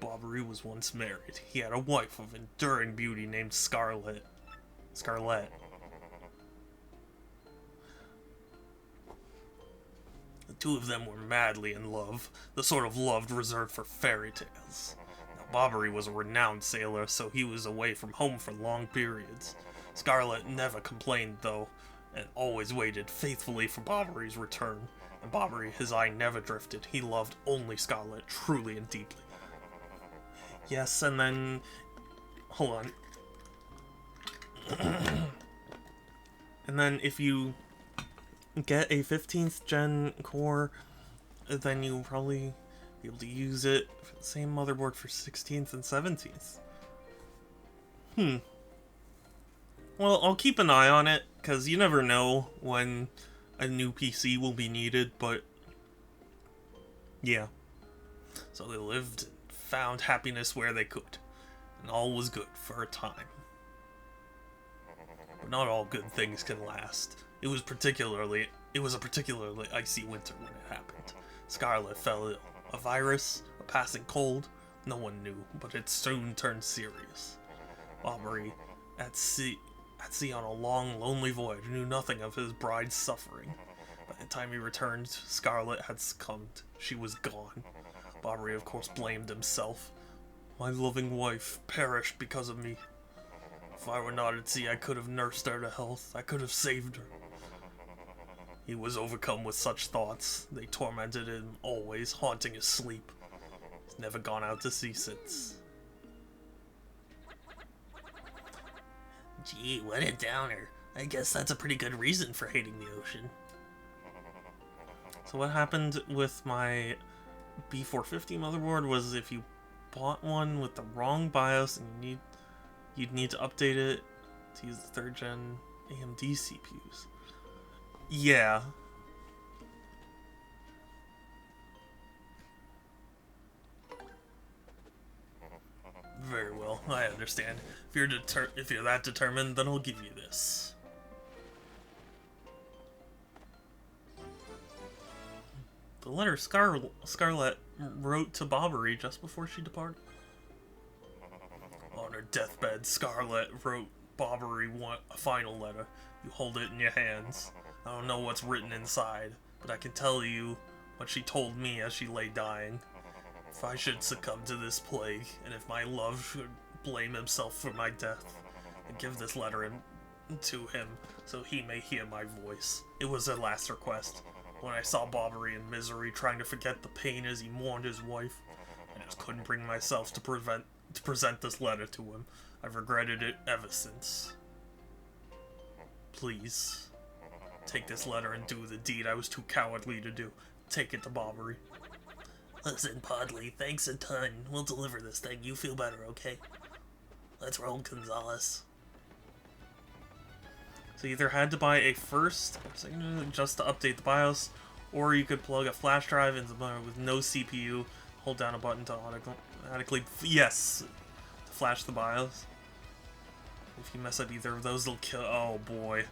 Bobbery was once married. He had a wife of enduring beauty named Scarlet. The two of them were madly in love, the sort of love reserved for fairy tales. Now, Bobbery was a renowned sailor, so he was away from home for long periods. Scarlet never complained, though, and always waited faithfully for Bobbery's return. And Bobbery, his eye never drifted. He loved only Scarlet, truly and deeply. Yes, and then... Hold on. And then if you get a 15th gen core, then you'll probably be able to use it for the same motherboard for 16th and 17th. Well, I'll keep an eye on it, because you never know when a new PC will be needed, but yeah. So they lived and found happiness where they could, and all was good for a time. But not all good things can last. It was a particularly icy winter when it happened. Scarlet fell ill. A virus, a passing cold, no one knew, but it soon turned serious. Aubrey, at sea on a long, lonely voyage, knew nothing of his bride's suffering. By the time he returned, Scarlet had succumbed. She was gone. Aubrey, of course, blamed himself. My loving wife perished because of me. If I were not at sea, I could have nursed her to health. I could have saved her. He was overcome with such thoughts. They tormented him always, haunting his sleep. He's never gone out to sea since. Gee, what a downer. I guess that's a pretty good reason for hating the ocean. So what happened with my B450 motherboard was if you bought one with the wrong BIOS and you'd need to update it to use the 3rd gen AMD CPUs. Yeah. Very well, I understand. If you're that determined, then I'll give you this. The letter Scarlet wrote to Bobbery just before she departed. On her deathbed, Scarlet wrote Bobbery a final letter. You hold it in your hands. I don't know what's written inside, but I can tell you what she told me as she lay dying. If I should succumb to this plague, and if my love should blame himself for my death, and give this letter to him so he may hear my voice. It was her last request. When I saw Bobbery in misery, trying to forget the pain as he mourned his wife, I just couldn't bring myself to present this letter to him. I've regretted it ever since. Please, take this letter and do the deed I was too cowardly to do. Take it to Bobbery. Listen, Podley, thanks a ton. We'll deliver this thing. You feel better, okay? Let's roll, Gonzalez. So you either had to buy a first just to update the BIOS, or you could plug a flash drive into the motherboard with no CPU, hold down a button to automatically, yes, to flash the BIOS. If you mess up either of those, they'll kill. Oh boy.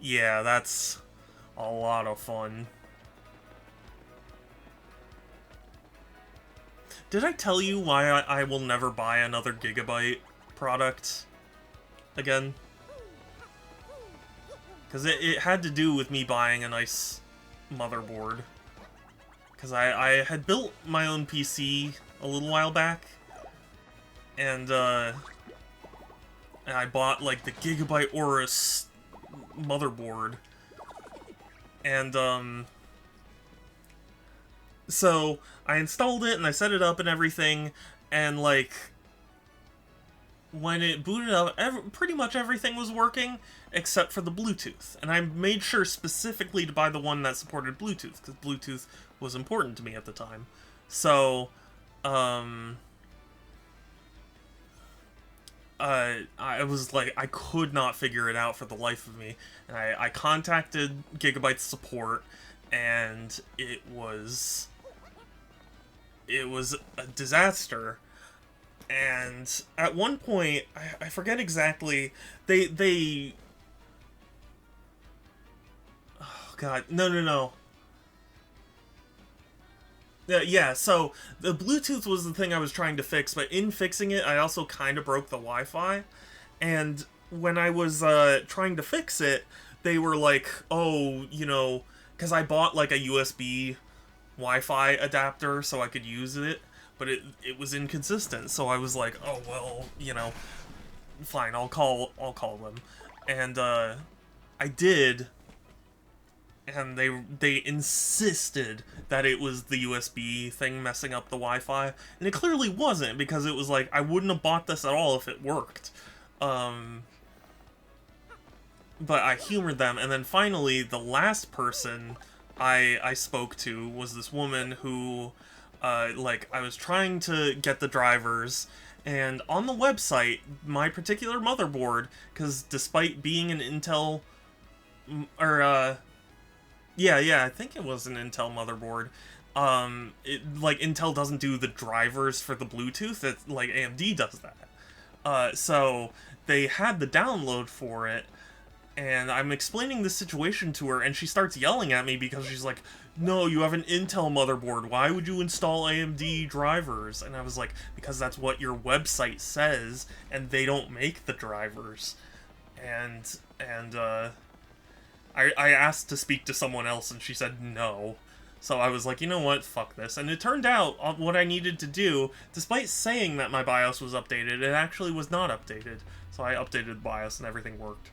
Yeah, that's a lot of fun. Did I tell you why I will never buy another Gigabyte product again? Because it had to do with me buying a nice motherboard. Because I had built my own PC a little while back. And I bought, like, the Gigabyte Aorus motherboard. And, so I installed it and I set it up and everything, and like when it booted up, pretty much everything was working except for the Bluetooth. And I made sure specifically to buy the one that supported Bluetooth, because Bluetooth was important to me at the time. So, I was like, I could not figure it out for the life of me. And I contacted Gigabyte support, and it was a disaster. And at one point, I forget exactly, they oh god, no. Yeah, so the Bluetooth was the thing I was trying to fix, but in fixing it, I also kind of broke the Wi-Fi. And when I was trying to fix it, they were like, oh, you know, because I bought like a USB Wi-Fi adapter so I could use it, but it was inconsistent. So I was like, oh well, you know, fine, I'll call them, and I did, and they insisted that it was the USB thing messing up the Wi-Fi, and it clearly wasn't, because it was like I wouldn't have bought this at all if it worked. but I humored them, and then finally, the last person I spoke to was this woman who, like, I was trying to get the drivers, and on the website, my particular motherboard, because despite being an Intel, or, yeah, I think it was an Intel motherboard, like, Intel doesn't do the drivers for the Bluetooth, it's, like, AMD does that. So, they had the download for it, and I'm explaining the situation to her, and she starts yelling at me because she's like, no, you have an Intel motherboard, why would you install AMD drivers? And I was like, because that's what your website says, and they don't make the drivers. I asked to speak to someone else, and she said no. So I was like, you know what, fuck this. And it turned out what I needed to do, despite saying that my BIOS was updated, it actually was not updated. So I updated the BIOS and everything worked.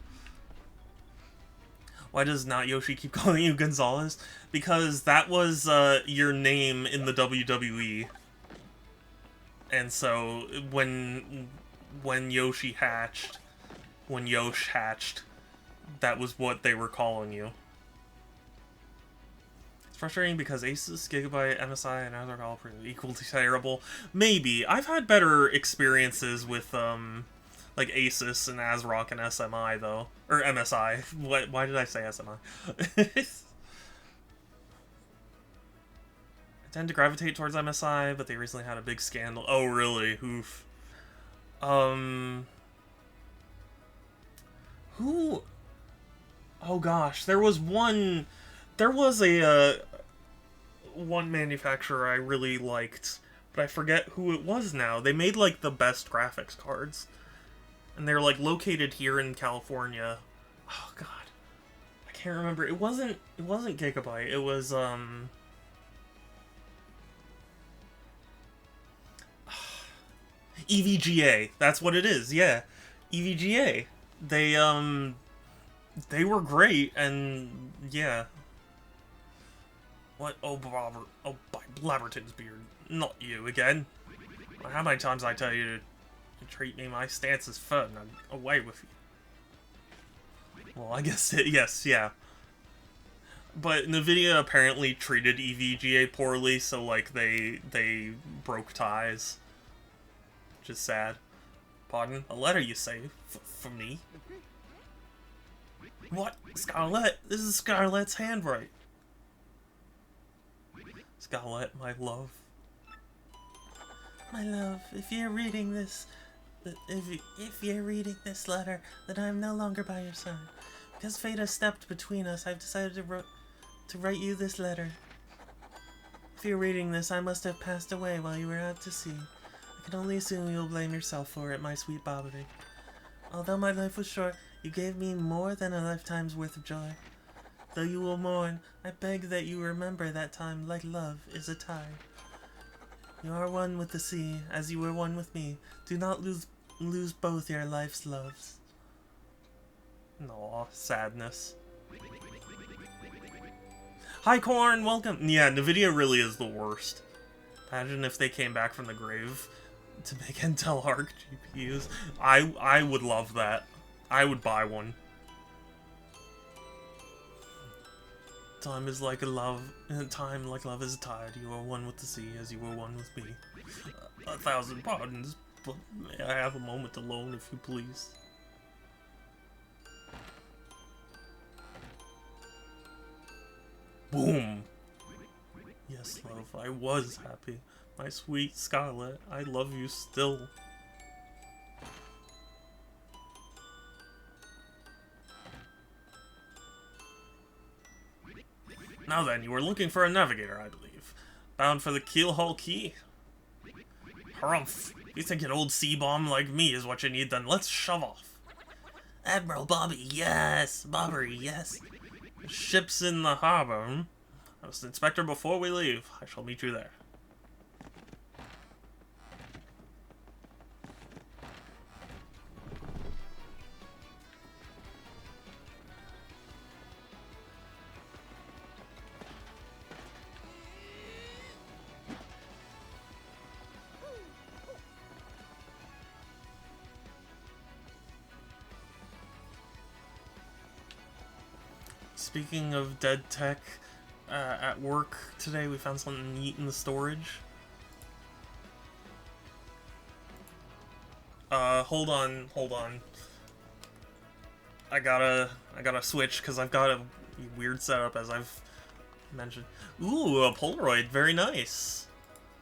Why does not Yoshi keep calling you Gonzalez? Because that was your name in the WWE. And so when Yoshi hatched, when Yosh hatched, that was what they were calling you. It's frustrating because Asus, Gigabyte, MSI, and others are all pretty equally terrible. Maybe. I've had better experiences with, like Asus and ASRock and SMI, though. Or MSI. Why did I say SMI? I tend to gravitate towards MSI, but they recently had a big scandal. Oh, really? Oof. Who... Oh gosh, there was a, one manufacturer I really liked, but I forget who it was now. They made, like, the best graphics cards. And they're, like, located here in California. Oh god. I can't remember. It wasn't Gigabyte. It was, EVGA. That's what it is, yeah. EVGA. They were great, and yeah. What? Oh, Robert. Oh, by Blabberton's beard. Not you again. How many times I tell you to treat me? My stance is firm. I'm away with you. Well, I guess yes, yeah. But NVIDIA apparently treated EVGA poorly, so, like, they broke ties. Which is sad. Pardon? A letter, you say? For me? What? Scarlett? This is Scarlett's handwriting. Scarlett, my love. My love, if you're reading this... If you're reading this letter, then I'm no longer by your side. Because fate has stepped between us, I've decided to write you this letter. If you're reading this, I must have passed away while you were out to sea. I can only assume you'll blame yourself for it, my sweet Bobbery. Although my life was short, you gave me more than a lifetime's worth of joy. Though you will mourn, I beg that you remember that time like love is a tie. You are one with the sea, as you were one with me. Do not lose both your life's loves. Aw, sadness. Hi, Corn, welcome! Yeah, NVIDIA really is the worst. Imagine if they came back from the grave to make Intel Arc GPUs. I would love that. I would buy one. Time is like a love, time like love is a tide. You are one with the sea as you were one with me. 1,000 pardons, but may I have a moment alone, if you please? Boom! Yes, love, I was happy. My sweet Scarlet, I love you still. Now then, you were looking for a navigator, I believe. Bound for the Keelhaul Key? Harumph! You think an old sea bomb like me is what you need, then let's shove off. Admiral Bobby, yes! Bobbery, yes! The ship's in the harbor, I must inspect her before we leave. I shall meet you there. Speaking of dead tech, at work today we found something neat in the storage. Hold on. I gotta switch because I've got a weird setup, as I've mentioned. Ooh, a Polaroid, very nice.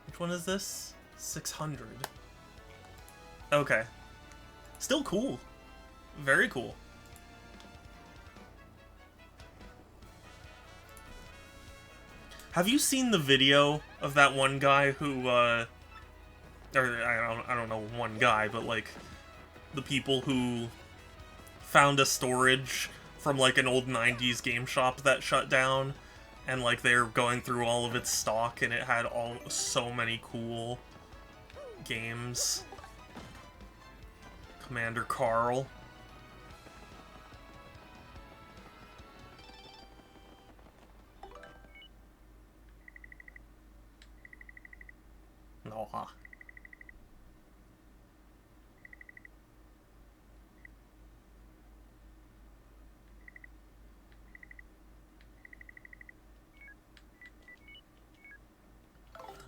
Which one is this? 600. Okay. Still cool. Very cool. Have you seen the video of that one guy who, or I don't know one guy, but like the people who found a storage from like an old 90s game shop that shut down, and like they're going through all of its stock, and it had so many cool games. Commander Carl. No.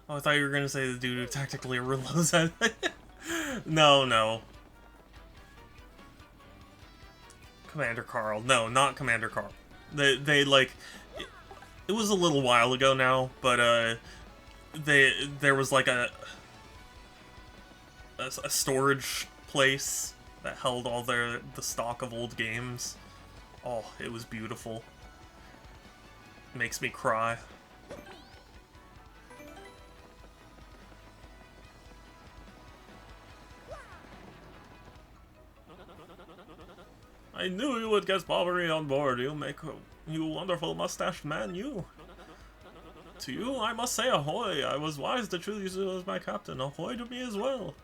Oh, I thought you were gonna say the dude who tactically reloads that. No. Commander Carl. No, not Commander Carl. They like... It was a little while ago now, but, there was like a storage place that held all the stock of old games. Oh, it was beautiful. Makes me cry. I knew you would get Bobbery on board. You wonderful mustached man, you. To you, I must say ahoy. I was wise to choose you as my captain. Ahoy to me as well.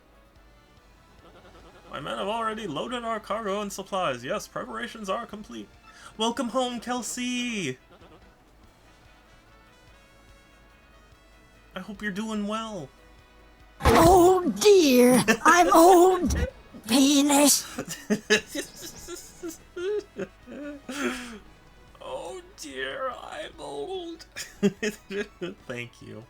My men have already loaded our cargo and supplies. Yes, preparations are complete. Welcome home, Kelsey! I hope you're doing well. Oh dear, I'm old. Penis. Oh dear, I'm old. Thank you.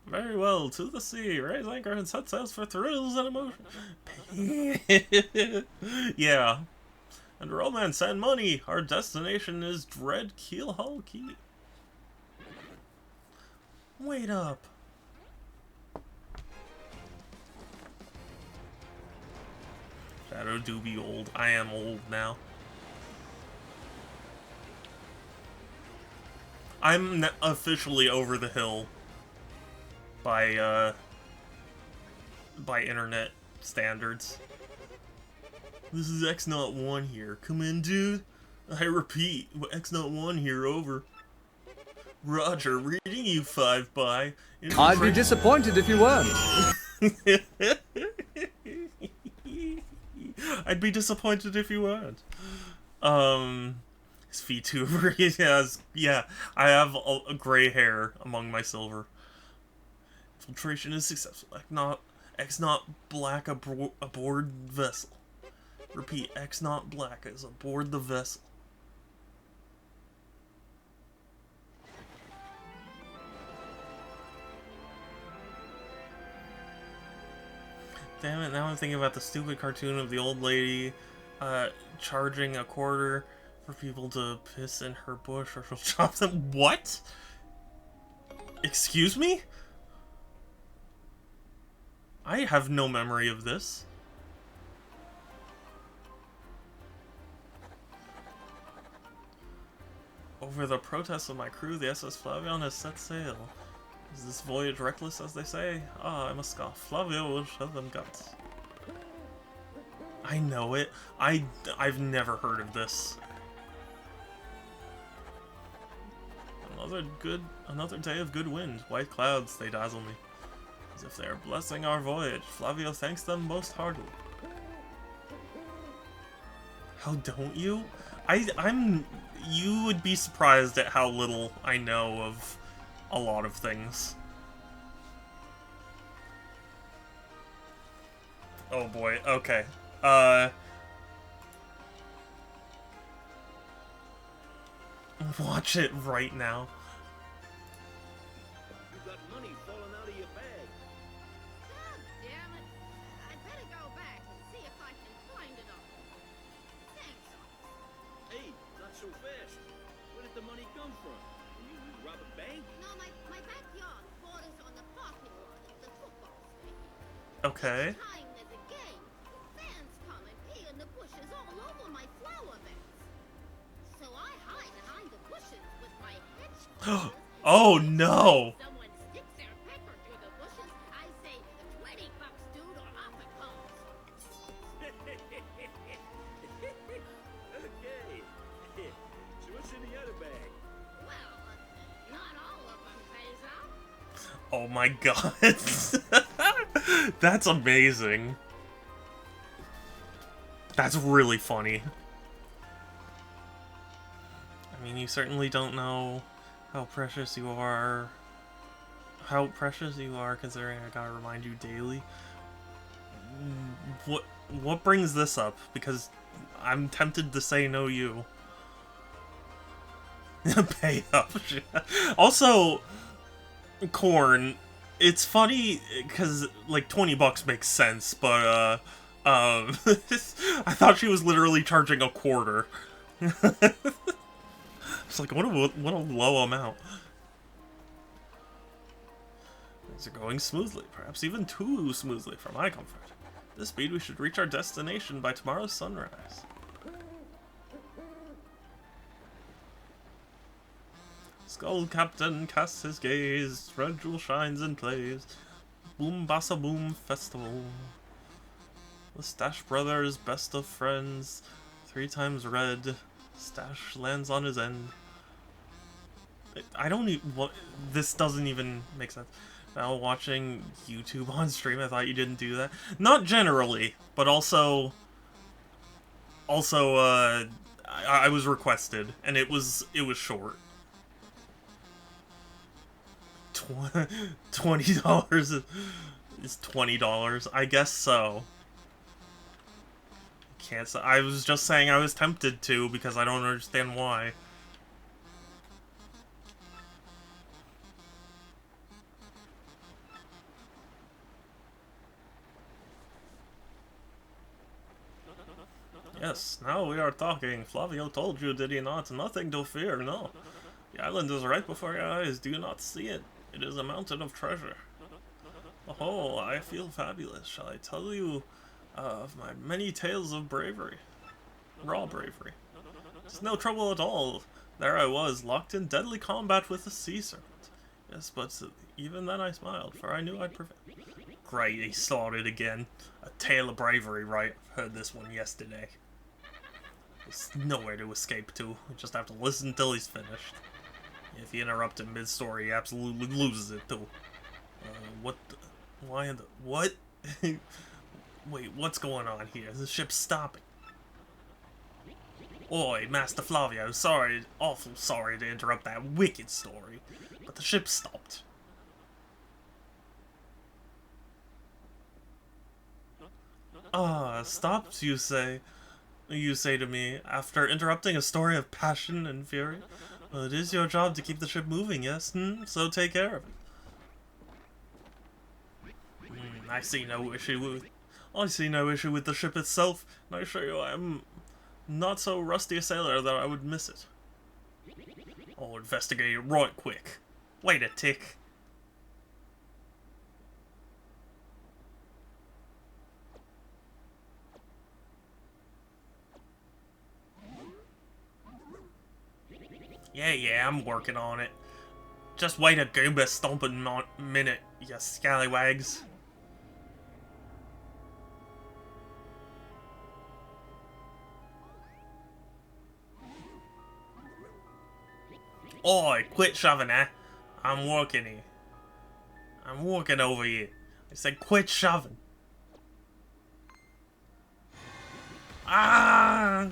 Very well, to the sea. Raise anchor and set sails for thrills and emotion. Yeah. And romance and money. Our destination is Dread Keelhaul Key. Wait up. Shadow do be old. I am old now. I'm officially over the hill by internet standards. This is X-Not-1 here. Come in, dude. I repeat, X-Not-1 here, over. Roger, reading you 5 by. I'd be disappointed if you weren't. I'd be disappointed if you weren't. His VTuber, he has, yeah, I have a gray hair among my silver. Infiltration is successful. X-Not Black aboard vessel. Repeat, X-Not Black is aboard the vessel. Damn it, now I'm thinking about the stupid cartoon of the old lady charging a quarter for people to piss in her bush or she'll chop them. What? Excuse me? I have no memory of this. Over the protests of my crew, the SS Flavion has set sail. Is this voyage reckless, as they say? Ah, I must scoff. Flavio will show them guts. I know it. I've never heard of this. Another day of good wind. White clouds, they dazzle me. As if they are blessing our voyage. Flavio thanks them most heartily. How don't you? You would be surprised at how little I know of a lot of things. Oh boy, okay. Watch it right now. You got money falling out of your bag. God damn it. I'd better go back and see if I can find it all. Thanks. Hey, not so fast. Where did the money come from? You rob a bank? No, my backyard borders on the parking lot of the football stadium. Okay. Each time there's a game, fans come and pee in the bushes all over my flower beds. So I hide behind the bushes with my hedge clippers. Oh no! Someone sticks their pepper through the bushes, I say, $20, dude, or off it comes. Okay. So what's in the other bag? Well, not all of them pays out. Oh my god. That's amazing. That's really funny. I mean, you certainly don't know how precious you are. How precious you are, considering I gotta remind you daily. What brings this up? Because I'm tempted to say no you. Pay up. Also, Corn, it's funny because like $20 makes sense, but I thought she was literally charging a quarter. It's like, what a low amount. Things are going smoothly, perhaps even too smoothly for my comfort. At this speed, we should reach our destination by tomorrow's sunrise. Skull Captain casts his gaze, red jewel shines and plays. Boom bassa boom festival. The Stash Brothers, best of friends. 3 times red. Stash lands on his end. I don't even. What? This doesn't even make sense. Now watching YouTube on stream, I thought you didn't do that. Not generally, but also. I was requested, and it was short. $20 is $20. I guess so. Can't say. I was just saying I was tempted to because I don't understand why. Yes, now we are talking. Flavio told you, did he not? Nothing to fear, no. The island is right before your eyes. Do you not see it? It is a mountain of treasure. Oh, I feel fabulous. Shall I tell you of my many tales of bravery? Raw bravery. It's no trouble at all. There I was, locked in deadly combat with the sea serpent. Yes, but even then I smiled, for I knew I'd prevail. Great, he started again. A tale of bravery, right? I've heard this one yesterday. There's nowhere to escape to. We just have to listen till he's finished. If you interrupt him mid-story, he absolutely loses it, too. What the... Why in the... What? Wait, what's going on here? The ship's stopping. Oi, Master Flavio, sorry, awful sorry to interrupt that wicked story, but the ship stopped. Ah, stopped, you say to me, after interrupting a story of passion and fury? Well, it is your job to keep the ship moving, yes? So take care of it. I see no issue with the ship itself, and I assure you I am not so rusty a sailor that I would miss it. I'll investigate it right quick. Wait a tick. Yeah, I'm working on it. Just wait a goomba stomping minute, you scallywags. Oi, quit shoving, eh? I'm working here. I'm working over here. I said quit shoving. Ah!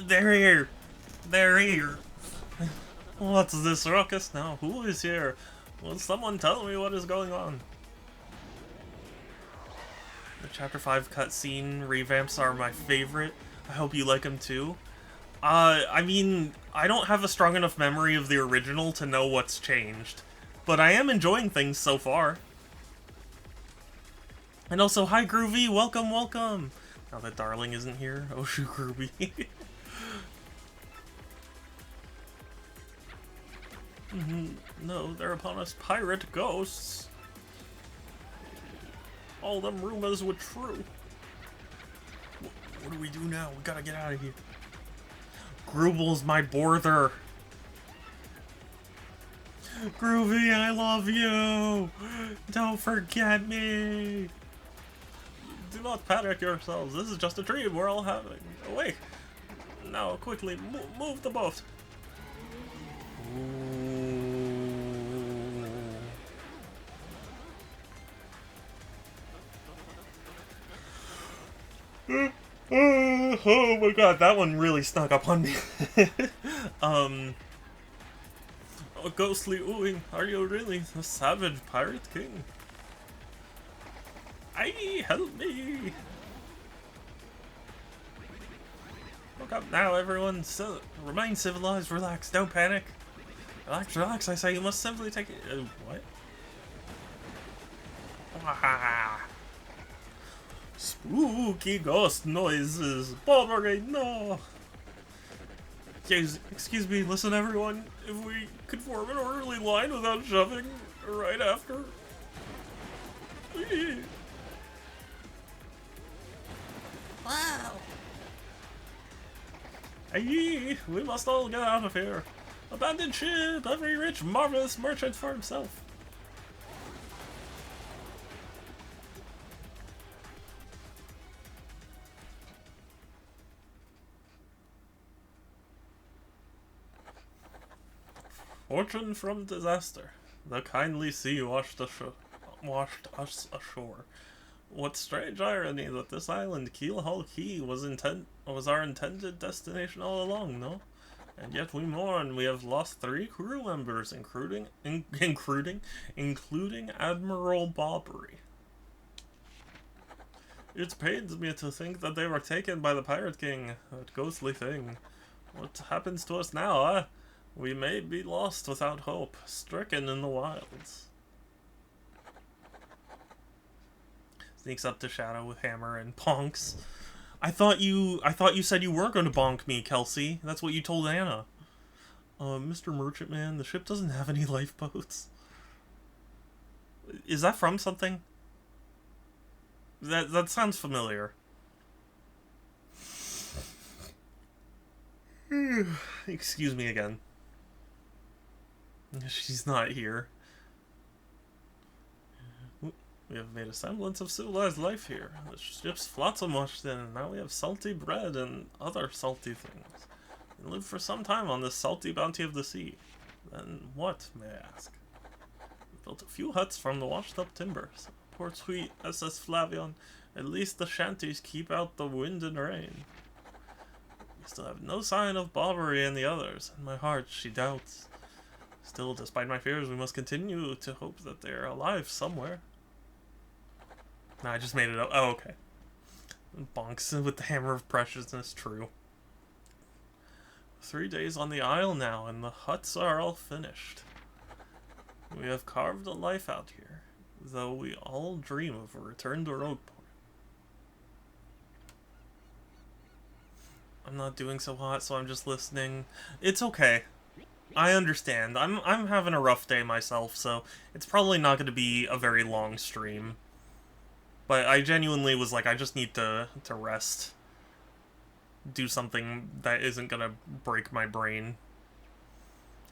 They're here. They're here. What's this ruckus now? Who is here? Will someone tell me what is going on? The Chapter 5 cutscene revamps are my favorite. I hope you like them too. I mean, I don't have a strong enough memory of the original to know what's changed, but I am enjoying things so far. And also, hi Groovy, welcome, welcome! Now that Darling isn't here, oh shoot Groovy. No, they're upon us pirate ghosts. All them rumors were true. What do we do now? We gotta get out of here. Grubble's my border. Groovy, I love you! Don't forget me! Do not panic yourselves. This is just a dream we're all having. Awake! Now, quickly, move the boat. Oh my god, that one really snuck up on me. A ghostly oohing, are you really the savage pirate king? Aye, help me! Look up now, everyone. Remain civilized, relax, don't panic. Relax, relax, I say, you must simply take it. What? Spooky ghost noises. Bobbery, no! Excuse me, listen everyone. If we could form an orderly line without shoving right after. Wow. Aye, we must all get out of here. Abandoned ship, every rich, marvelous merchant for himself. Fortune from disaster. The kindly sea washed us ashore. What strange irony that this island, Keelhaul Key, was our intended destination all along, no? And yet we mourn. We have lost 3 crew members, including Admiral Bobbery. It pains me to think that they were taken by the Pirate King, that ghostly thing. What happens to us now, eh? We may be lost without hope, stricken in the wilds. Sneaks up to Shadow with hammer and bonks. I thought you said you weren't going to bonk me, Kelsey. That's what you told Anna. Mr. Merchantman, the ship doesn't have any lifeboats. Is that from something? That sounds familiar. Excuse me again. She's not here. We have made a semblance of civilized life here. The ship's flotsam washed in, and now we have salty bread and other salty things. We lived for some time on this salty bounty of the sea. Then what, may I ask? We built a few huts from the washed-up timbers. Poor sweet SS Flavion. At least the shanties keep out the wind and rain. We still have no sign of Bobbery and the others. In my heart, she doubts. Still, despite my fears, we must continue to hope that they are alive somewhere. No, I just made it up. Oh, okay. Bonks with the hammer of preciousness, true. 3 days on the isle now, and the huts are all finished. We have carved a life out here, though we all dream of a return to Rogueport. I'm not doing so hot, so I'm just listening. It's okay. I understand. I'm having a rough day myself, so it's probably not going to be a very long stream. But I genuinely was like, I just need to rest. Do something that isn't going to break my brain.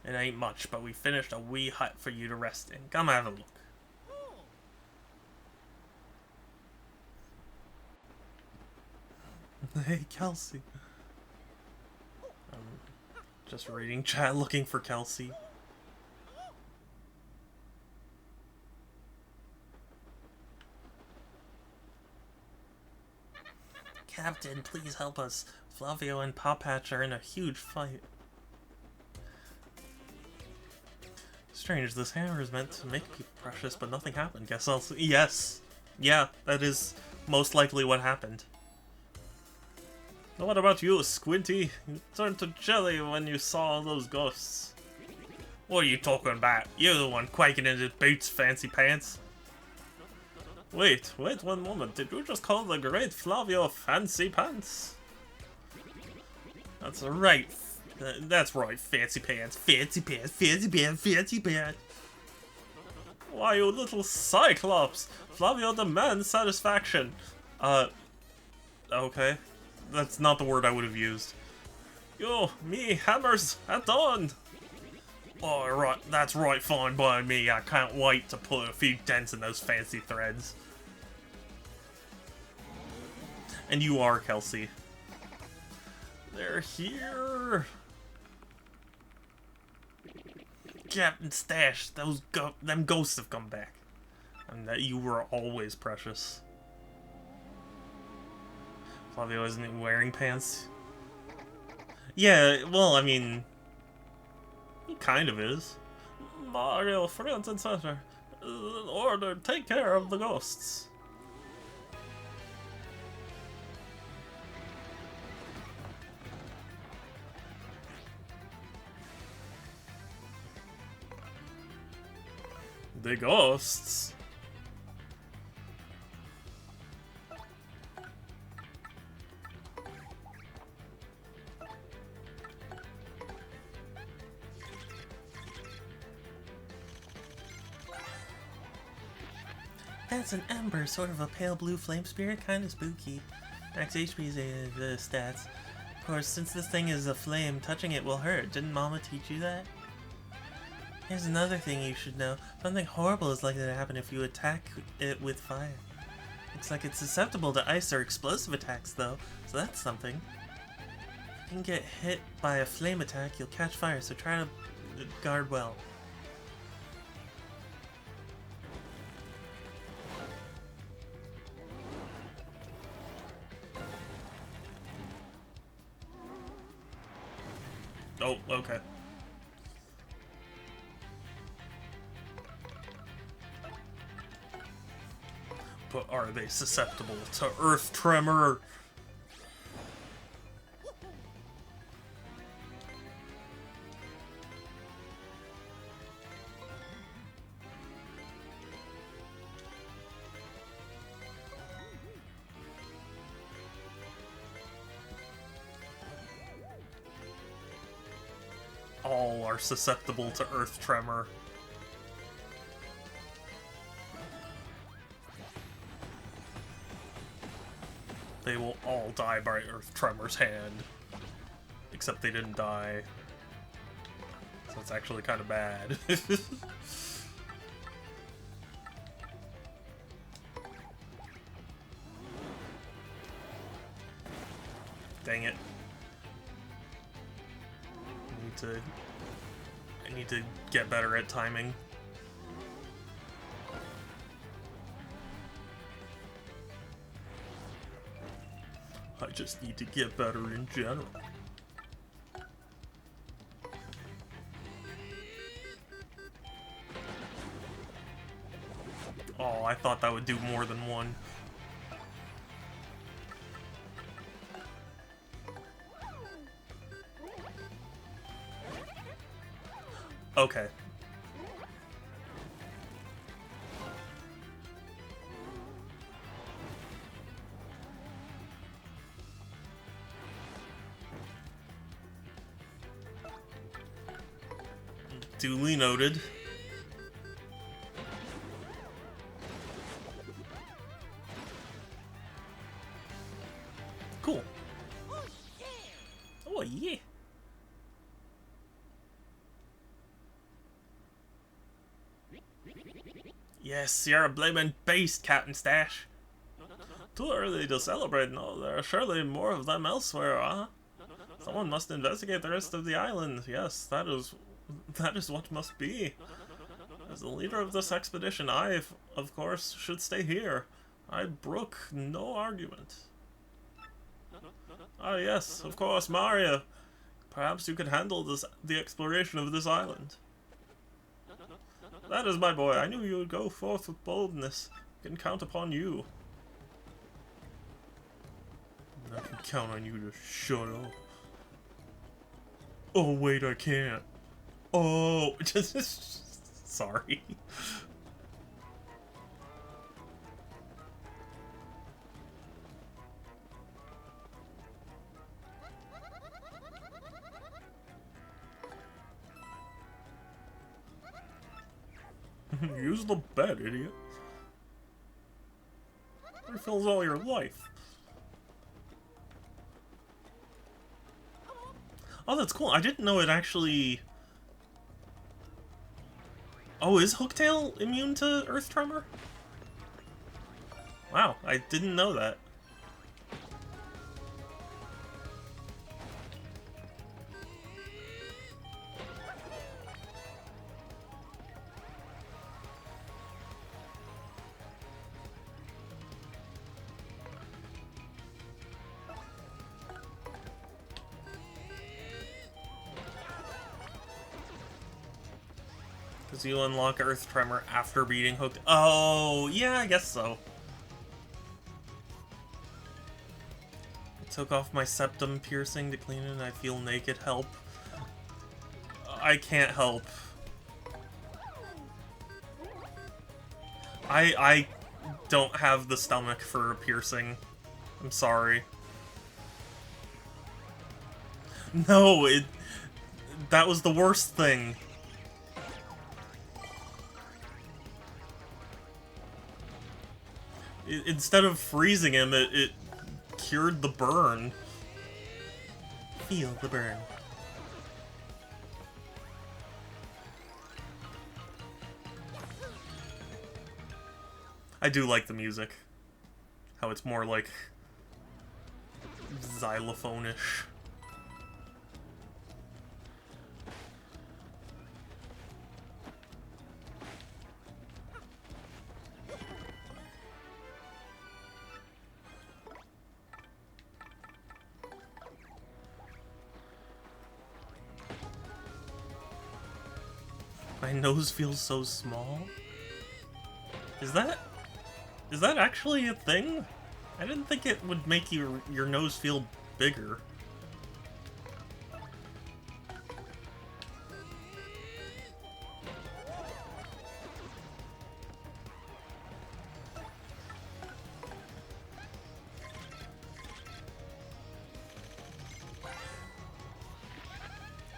It ain't much, but we finished a wee hut for you to rest in. Come have a look. Hey, Kelsey. Just reading chat, looking for Kelsey. Captain, please help us. Flavio and Popatch are in a huge fight. Strange, this hammer is meant to make people precious, but nothing happened. Guess I'll see. Yes. Yeah, that is most likely what happened. Now what about you, Squinty? You turned to jelly when you saw those ghosts. What are you talking about? You're the one quaking in his boots, fancy pants. Wait one moment. Did you just call the great Flavio fancy pants? That's right. That's right, fancy pants. Fancy pants, fancy pants, fancy pants. Why, you little cyclops! Flavio demands satisfaction. Okay. That's not the word I would have used. Yo, me hammers at dawn! Oh, right, that's right, fine by me. I can't wait to put a few dents in those fancy threads. And you are, Kelsey. They're here! Captain Stash, them ghosts have come back. And that you were always precious. Flavio isn't even wearing pants. Yeah, well, I mean, he kind of is. Mario, friends and center. Order, take care of the ghosts. The ghosts. That's an ember, sort of a pale blue flame spirit, kind of spooky. Max HP is the stats. Of course, since this thing is a flame, touching it will hurt. Didn't Mama teach you that? Here's another thing you should know. Something horrible is likely to happen if you attack it with fire. Looks like it's susceptible to ice or explosive attacks, though, so that's something. If you can get hit by a flame attack, you'll catch fire, so try to guard well. Oh, okay. But are they susceptible to earth tremor? All are susceptible to earth tremor. They will all die by earth tremor's hand. Except they didn't die. So it's actually kind of bad. Dang it. I need to get better at timing. I just need to get better in general. Oh, I thought that would do more than one. Okay. Duly noted. Cool. Oh yeah. Yes, you're a blaming beast, Captain Stash. Too early to celebrate, no. There are surely more of them elsewhere, huh? Someone must investigate the rest of the island. Yes, that is what must be. As the leader of this expedition, I, of course, should stay here. I brook no argument. Ah, yes, of course, Mario. Perhaps you could handle the exploration of this island. That is my boy. I knew you would go forth with boldness. I can count upon you. I can count on you to shut up. Oh, wait, I can't. Oh, sorry. Use the bed, idiot. Refills all your life. Oh, that's cool. I didn't know it actually... Oh, is Hooktail immune to Earth Tremor? Wow, I didn't know that. Because you unlock Earth Tremor after beating Hooked. Oh, yeah, I guess so. I took off my septum piercing to clean it and I feel naked. Help. I can't help. I don't have the stomach for a piercing. I'm sorry. No, that was the worst thing. Instead of freezing him, it cured the burn. Feel the burn. I do like the music. How it's more like xylophone-ish. My nose feels so small. Is that actually a thing? I didn't think it would make your nose feel bigger.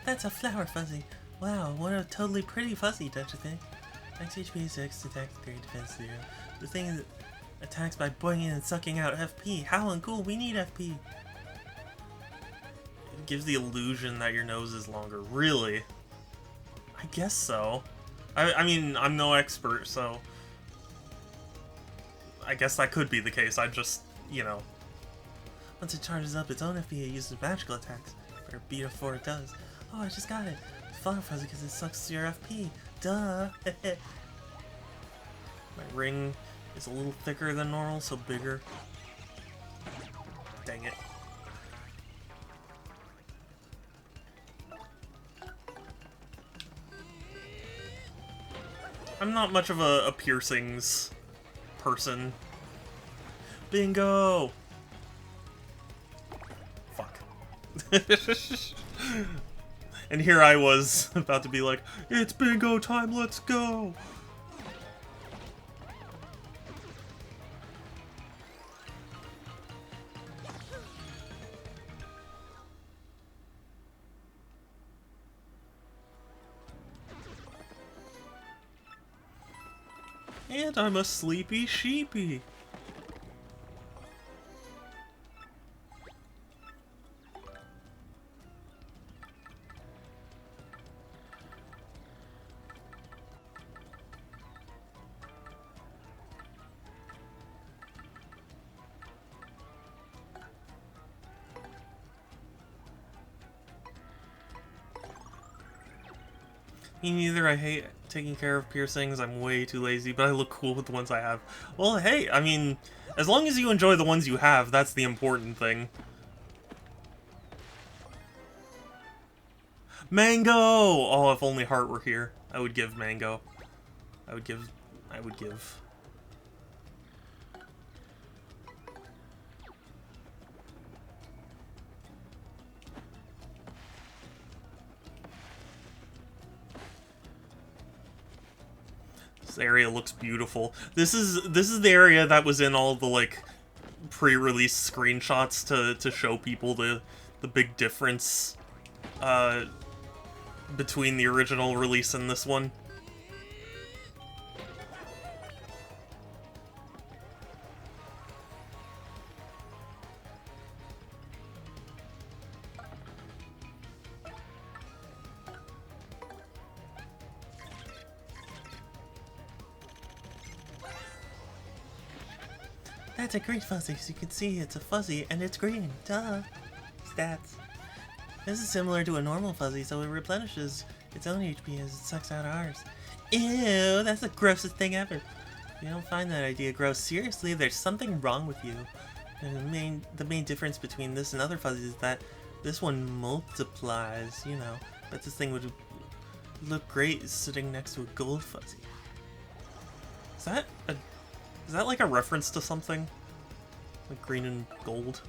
That's a flower fuzzy. Wow, what a totally pretty fuzzy, don't you think? Max HP 6, attack 3, defense 0. The thing that attacks by boinging and sucking out FP. How uncool, we need FP. It gives the illusion that your nose is longer. Really? I guess so. I mean, I'm no expert, so... I guess that could be the case. I just, you know... Once it charges up its own FP, it uses magical attacks. Better beat it before it does. Oh, I just got it. Flower fuzzy because it sucks your FP. Duh. My ring is a little thicker than normal, so bigger. Dang it. I'm not much of a piercings person. Bingo! Fuck. And here I was, about to be like, it's bingo time, let's go! And I'm a sleepy sheepy. Me neither, I hate taking care of piercings, I'm way too lazy, but I look cool with the ones I have. Well, hey, I mean, as long as you enjoy the ones you have, that's the important thing. Mango! Oh, if only Heart were here, I would give Mango. I would give. This area looks beautiful. This is the area that was in all the like pre-release screenshots to show people the big difference between the original release and this one. That's a green fuzzy, so you can see it's a fuzzy and it's green. Duh. Stats. This is similar to a normal fuzzy, so it replenishes its own HP as it sucks out ours. Ew, that's the grossest thing ever. If you don't find that idea gross, seriously, there's something wrong with you. And the main difference between this and other fuzzies is that this one multiplies, you know. But this thing would look great sitting next to a gold fuzzy. Is that like a reference to something? Like green and gold?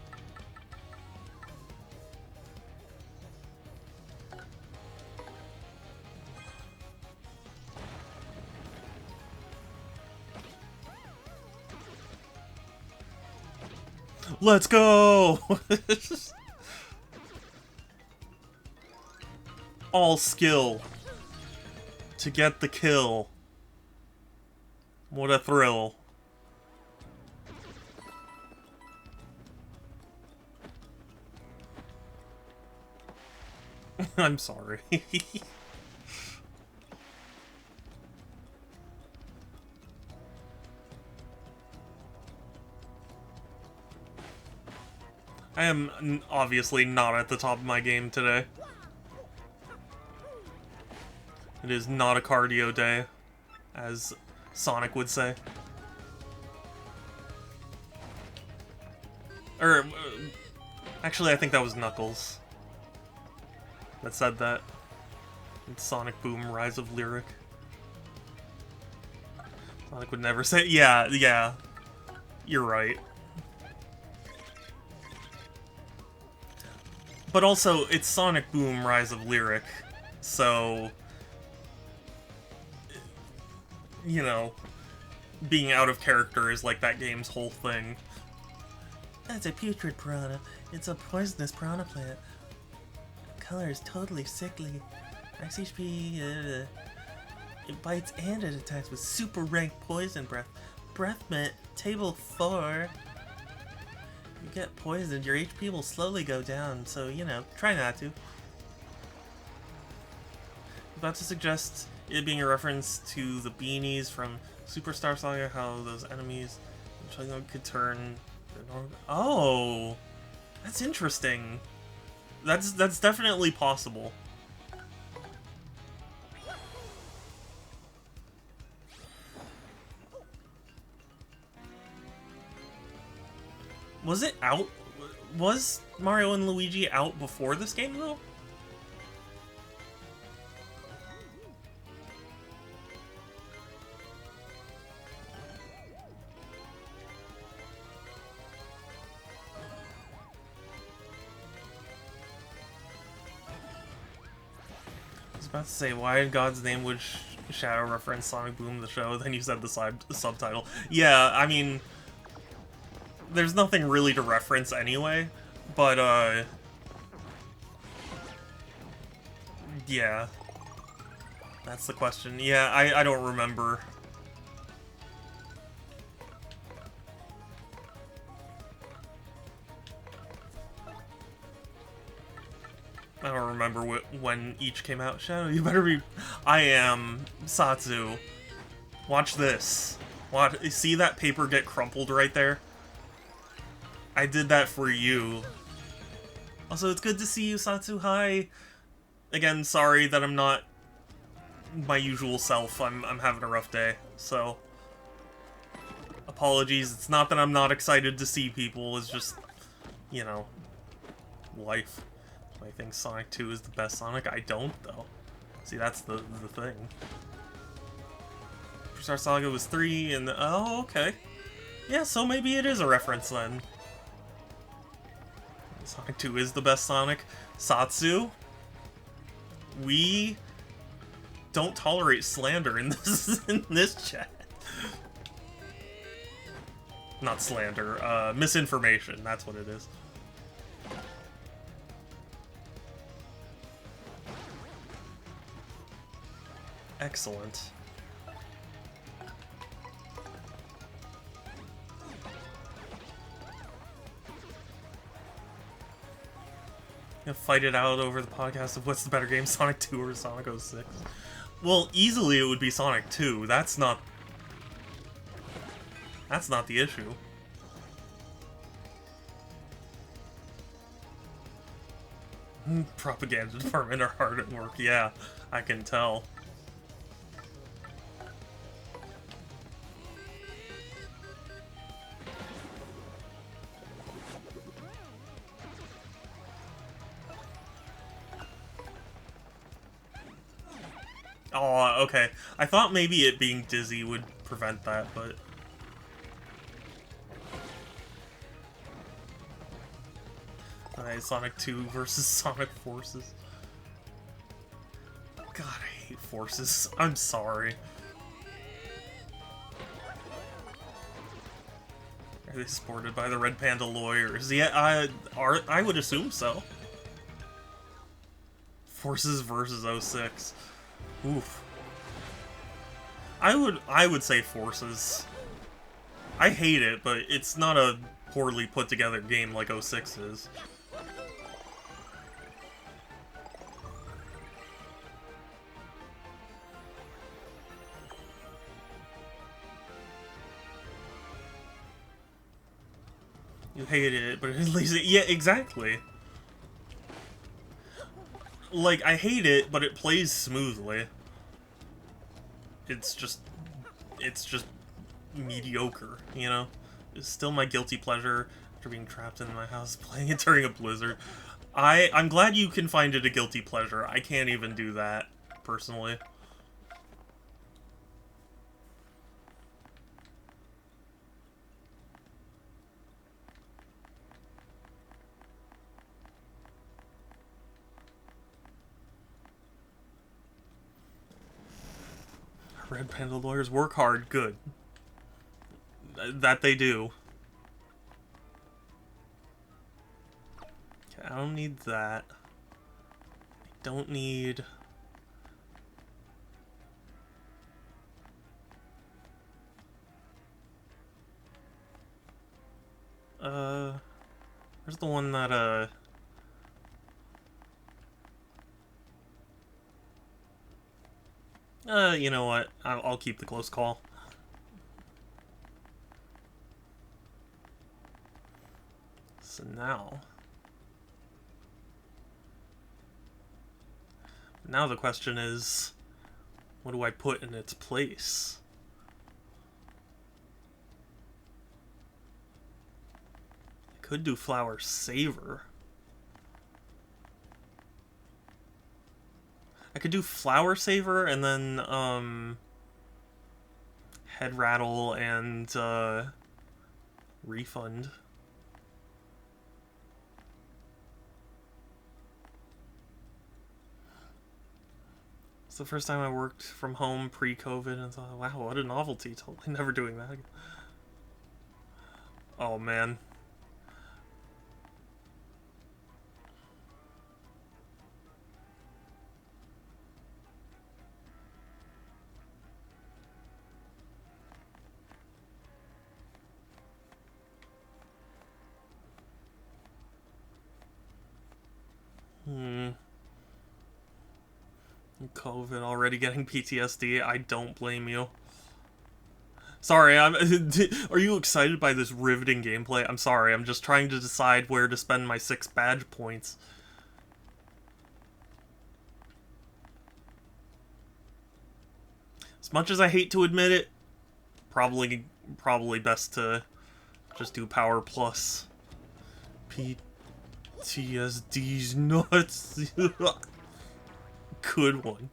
Let's go! All skill to get the kill. What a thrill. I'm sorry. I am obviously not at the top of my game today. It is not a cardio day, as Sonic would say. Or, actually, I think that was Knuckles that said that. It's Sonic Boom, Rise of Lyric. Sonic would never say, yeah, you're right. But also, it's Sonic Boom, Rise of Lyric, so, you know, being out of character is like that game's whole thing. That's a putrid piranha. It's a poisonous piranha plant. Color is totally sickly. Max HP, it bites and it attacks with super rank poison breath. Breath mint, table 4. You get poisoned, your HP will slowly go down, so, you know, try not to. About to suggest it being a reference to the beanies from Superstar Saga, how those enemies could turn... Oh! That's interesting. That's definitely possible. Was it out? Was Mario and Luigi out before this game, though? I was about to say, why in God's name would Shadow reference Sonic Boom the show? Then you said the subtitle. Yeah, I mean... There's nothing really to reference anyway, but, yeah. That's the question. Yeah, I don't remember. I don't remember when each came out. Shadow, you better be... I am Satsu. Watch this. See that paper get crumpled right there? I did that for you. Also, it's good to see you, Satsu. Hi. Again, sorry that I'm not my usual self. I'm having a rough day, so... Apologies. It's not that I'm not excited to see people. It's just, you know, life. I think Sonic 2 is the best Sonic. I don't, though. See, that's the thing. Superstar Saga was 3, and oh, okay. Yeah, so maybe it is a reference then. Sonic 2 is the best Sonic. Satsu, we don't tolerate slander in this chat. Not slander, misinformation, that's what it is. Excellent. Gonna fight it out over the podcast of what's the better game, Sonic 2 or Sonic 06. Well, easily it would be Sonic 2. That's not the issue. Propaganda department are hard at work. Yeah, I can tell. Oh, okay. I thought maybe it being dizzy would prevent that, but... Alright, Sonic 2 versus Sonic Forces. God, I hate Forces. I'm sorry. Are they supported by the Red Panda lawyers? Yeah, I would assume so. Forces versus 06. Oof. I would say Forces. I hate it, but it's not a poorly put together game like 06 is. You hate it, but at least yeah, exactly. Like, I hate it, but it plays smoothly. It's just mediocre, you know? It's still my guilty pleasure after being trapped in my house playing it during a blizzard. I'm glad you can find it a guilty pleasure. I can't even do that, personally. Red Panda lawyers work hard. Good. That they do. Okay, I don't need that. I don't need... Where's the one that, you know what? I'll keep the close call. So now the question is, what do I put in its place? I could do Flower Saver. I could do Flower Saver and then, Head Rattle and, Refund. It's the first time I worked from home pre-COVID and I thought, wow, what a novelty. Totally never doing that again. Oh, man. COVID, already getting PTSD. I don't blame you. Sorry, are you excited by this riveting gameplay? I'm sorry, I'm just trying to decide where to spend my 6 badge points. As much as I hate to admit it, probably best to just do Power Plus. PTSD's nuts. Good one.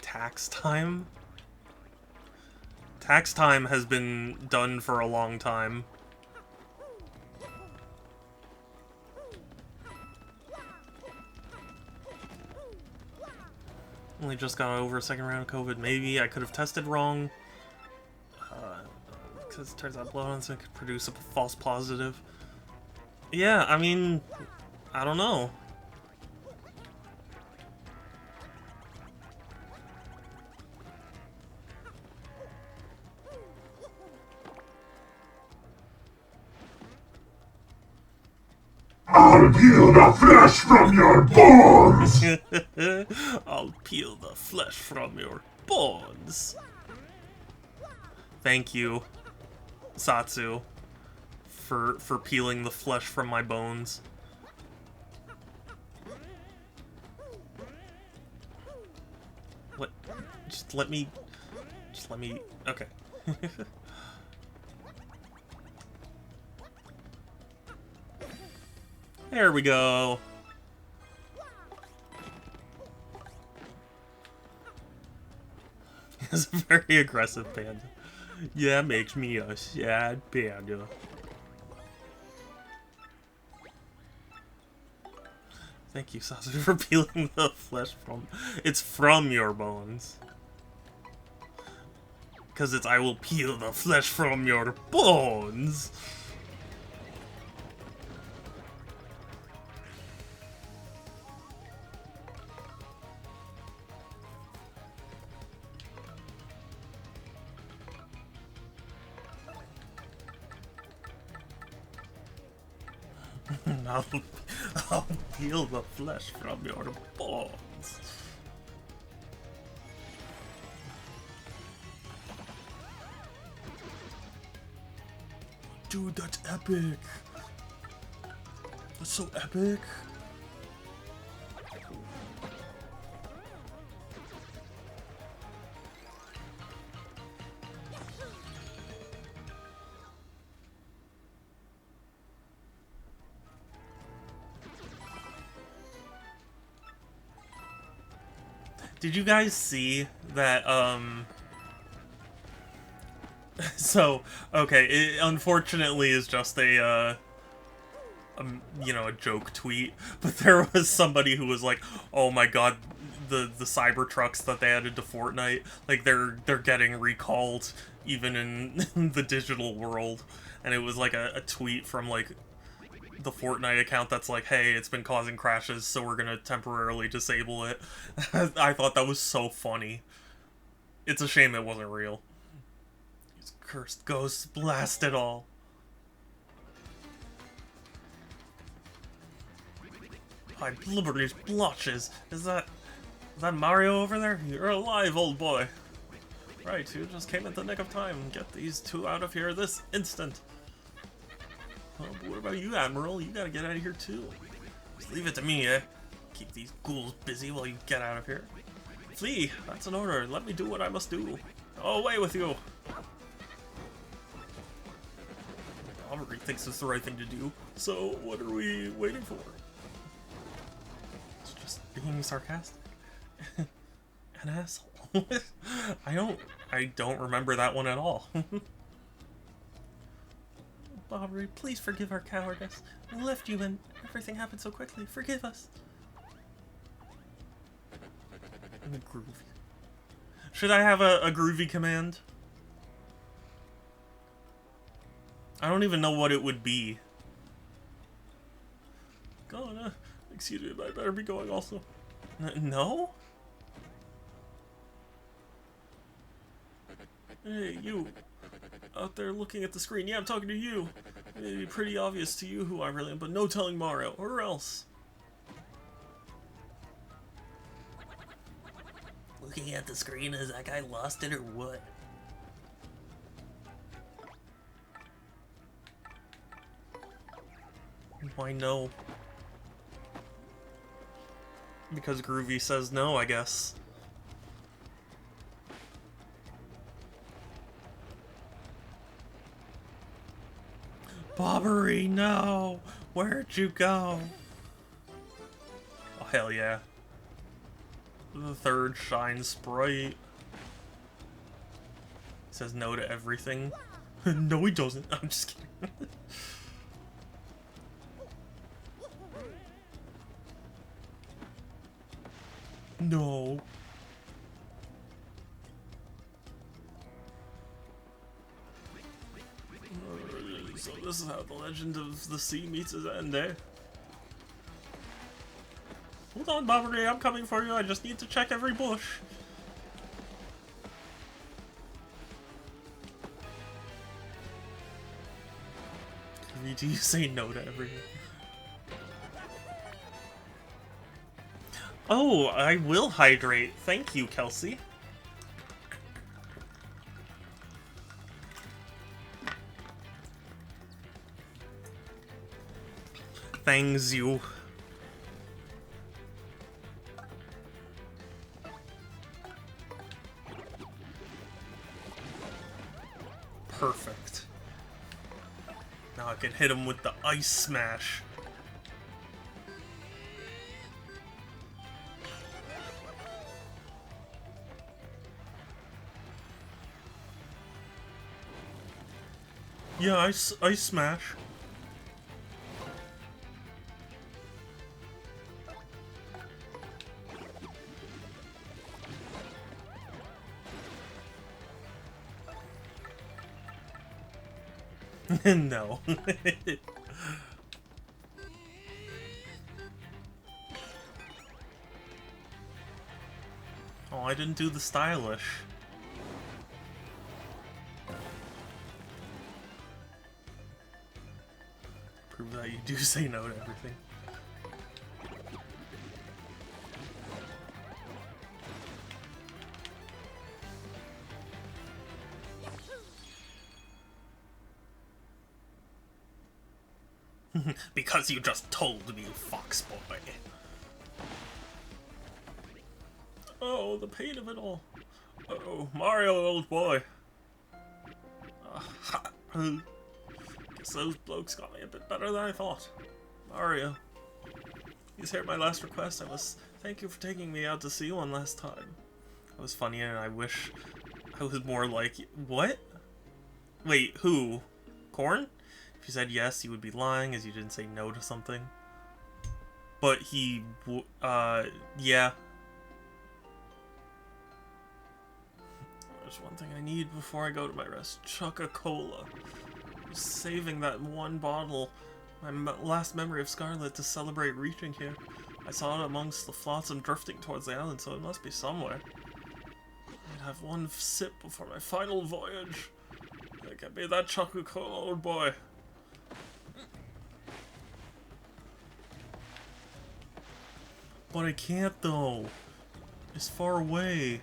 Tax time? Tax time has been done for a long time. Only just got over a second round of COVID. Maybe I could have tested wrong. Because it turns out blood on could produce a false positive. Yeah, I mean, I don't know. I'll peel the flesh from your bones! I'll peel the flesh from your bones. Thank you, Satsu, for peeling the flesh from my bones. What? Just let me... Okay. There we go. He's a very aggressive panda. Yeah, makes me a sad panda. Thank you, Sasu, for peeling the flesh from... It's from your bones. Because it's, I will peel the flesh from your bones. I'll peel the flesh from your bones. Dude, that's epic. That's so epic. Did you guys see that, so, okay, it unfortunately is just a, you know, a joke tweet, but there was somebody who was like, oh my god, the Cybertrucks that they added to Fortnite, like, they're getting recalled even in the digital world, and it was like a tweet from, like, the Fortnite account that's like, hey, it's been causing crashes, so we're gonna temporarily disable it. I thought that was so funny. It's a shame it wasn't real. These cursed ghosts blast it all. My blubbery blotches. Is that Mario over there? You're alive, old boy. Right, you just came at the nick of time. Get these two out of here this instant. Oh, but what about you, Admiral? You gotta get out of here too. Just leave it to me, eh? Keep these ghouls busy while you get out of here. Flee! That's an order. Let me do what I must do. Away with you! Aubrey thinks it's the right thing to do, so what are we waiting for? It's just being sarcastic. An asshole. I don't remember that one at all. Aubrey, please forgive our cowardice. We left you and everything happened so quickly. Forgive us. And groovy. Should I have a groovy command? I don't even know what it would be. Gonna. Excuse me, I better be going also. No? Hey, you. Out there looking at the screen. Yeah, I'm talking to you. It'd be pretty obvious to you who I really am, but no telling Mario, or else. Looking at the screen, is that guy lost it or what? Why no? Because Groovy says no, I guess. Bobbery, no! Where'd you go? Oh, hell yeah. The third Shine Sprite. says no to everything. No, he doesn't. I'm just kidding. No. So this is how the legend of the sea meets its end, eh? Hold on, Bobbery, I'm coming for you. I just need to check every bush. Do you say no to everything? Oh, I will hydrate. Thank you, Kelsey. Thanks you. Perfect. Now I can hit him with the ice smash. Yeah, ice smash. No. Oh, I didn't do the stylish. Prove that you do say no to everything. Because you just told me, Fox Boy. Oh, the pain of it all. Oh, Mario, old boy. Guess those blokes got me a bit better than I thought. Mario. Please hear my last request. Thank you for taking me out to see one last time. It was funny and I wish I was more like you. What? Wait, who? Corn? If you said yes, you would be lying as you didn't say no to something. But he, yeah. There's one thing I need before I go to my rest. Coca-Cola. Saving that one bottle, my last memory of Scarlet, to celebrate reaching here. I saw it amongst the flotsam drifting towards the island, so it must be somewhere. I'd have one sip before my final voyage. Get me that Coca-Cola, old boy. But I can't, though. It's far away.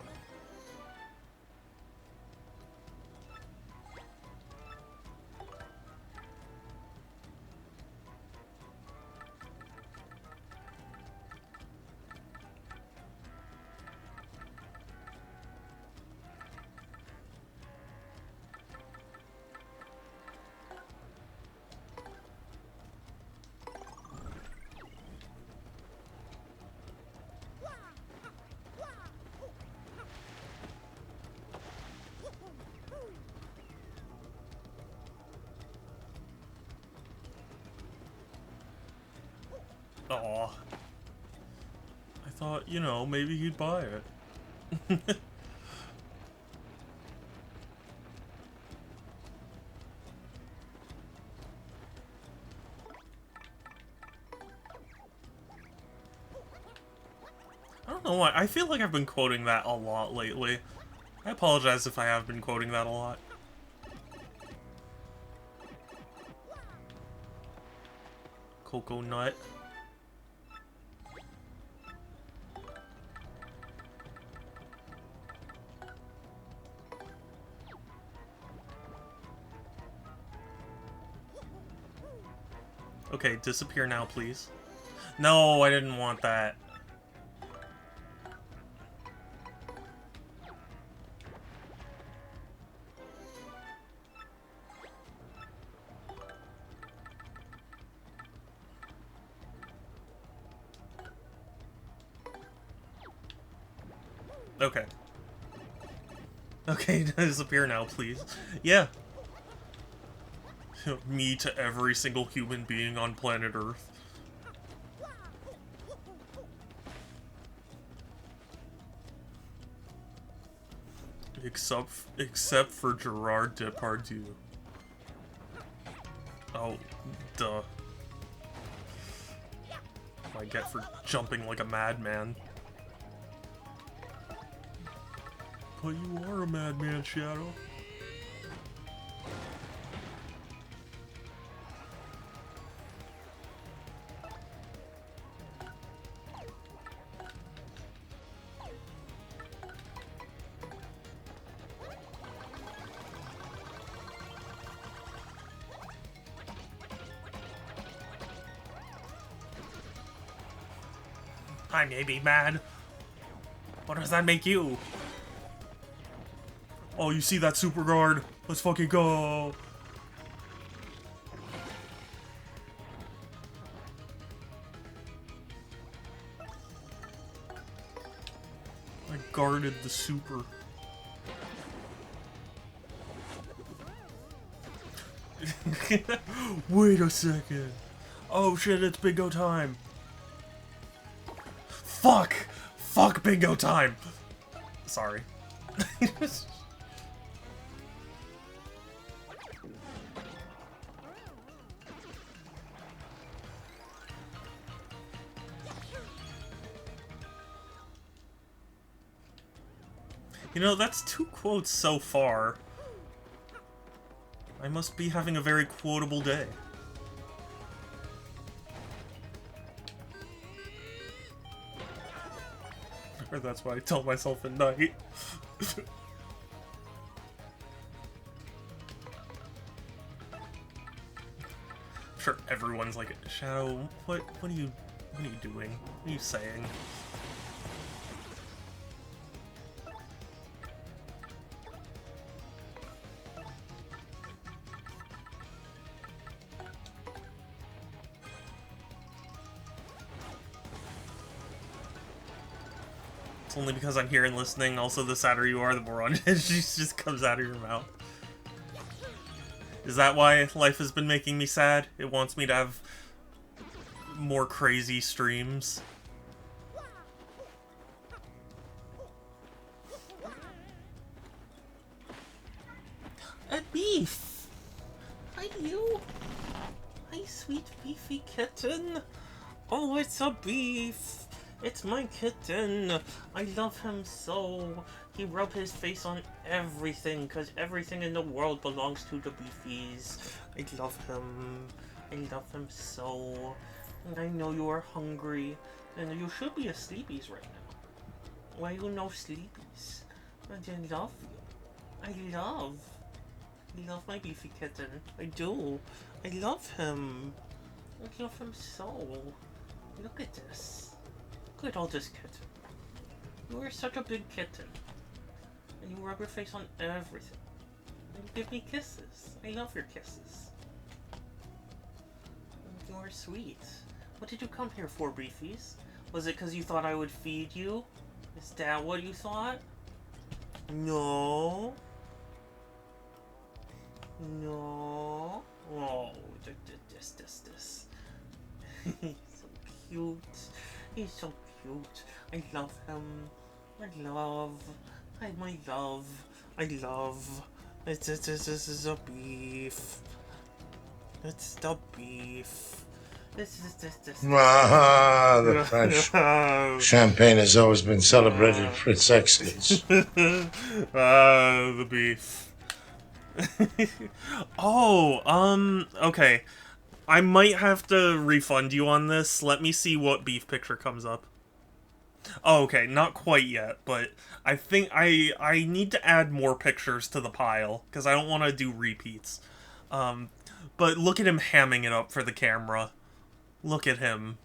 Aw. I thought, you know, maybe he'd buy it. I don't know why. I feel like I've been quoting that a lot lately. I apologize if I have been quoting that a lot. Cocoa nut. Okay, disappear now, please. No, I didn't want that. Okay. Okay, disappear now, please. Yeah. Me to every single human being on planet Earth. Except for Gerard Depardieu. Oh, duh. What I get for jumping like a madman. But you are a madman, Shadow. I may be mad. What does that make you? Oh, you see that super guard? Let's fucking go. I guarded the super. Wait a second. Oh shit, it's bingo time. Fuck! Fuck bingo time! Sorry. You know, that's 2 quotes so far. I must be having a very quotable day. Or that's what I tell myself at night. I'm sure everyone's like, Shadow, what are you doing? What are you saying? Only because I'm here and listening. Also, the sadder you are, the more on edge just comes out of your mouth. Is that why life has been making me sad? It wants me to have more crazy streams. A beef! Hi, you! Hi, sweet beefy kitten! Oh, it's a beef! It's my kitten. I love him so. He rubs his face on everything, because everything in the world belongs to the beefies. I love him. I love him so. And I know you are hungry, and you should be asleepies right now. Why you no sleepies? And I love you. I love my beefy kitten. I do. I love him. I love him so. Look at this. Look at all this kitten. You are such a big kitten. And you rub your face on everything. And you give me kisses. I love your kisses. And you are sweet. What did you come here for, Beefies? Was it because you thought I would feed you? Is that what you thought? No. No. Oh, this. He's so cute. He's so cute. I love him. My love. This is a beef. It's the beef. This. Ah, the French. Champagne has always been celebrated for its excellence. The beef. Oh, okay. I might have to refund you on this. Let me see what beef picture comes up. Oh, okay, not quite yet, but I think I need to add more pictures to the pile, because I don't want to do repeats. But look at him hamming it up for the camera. Look at him.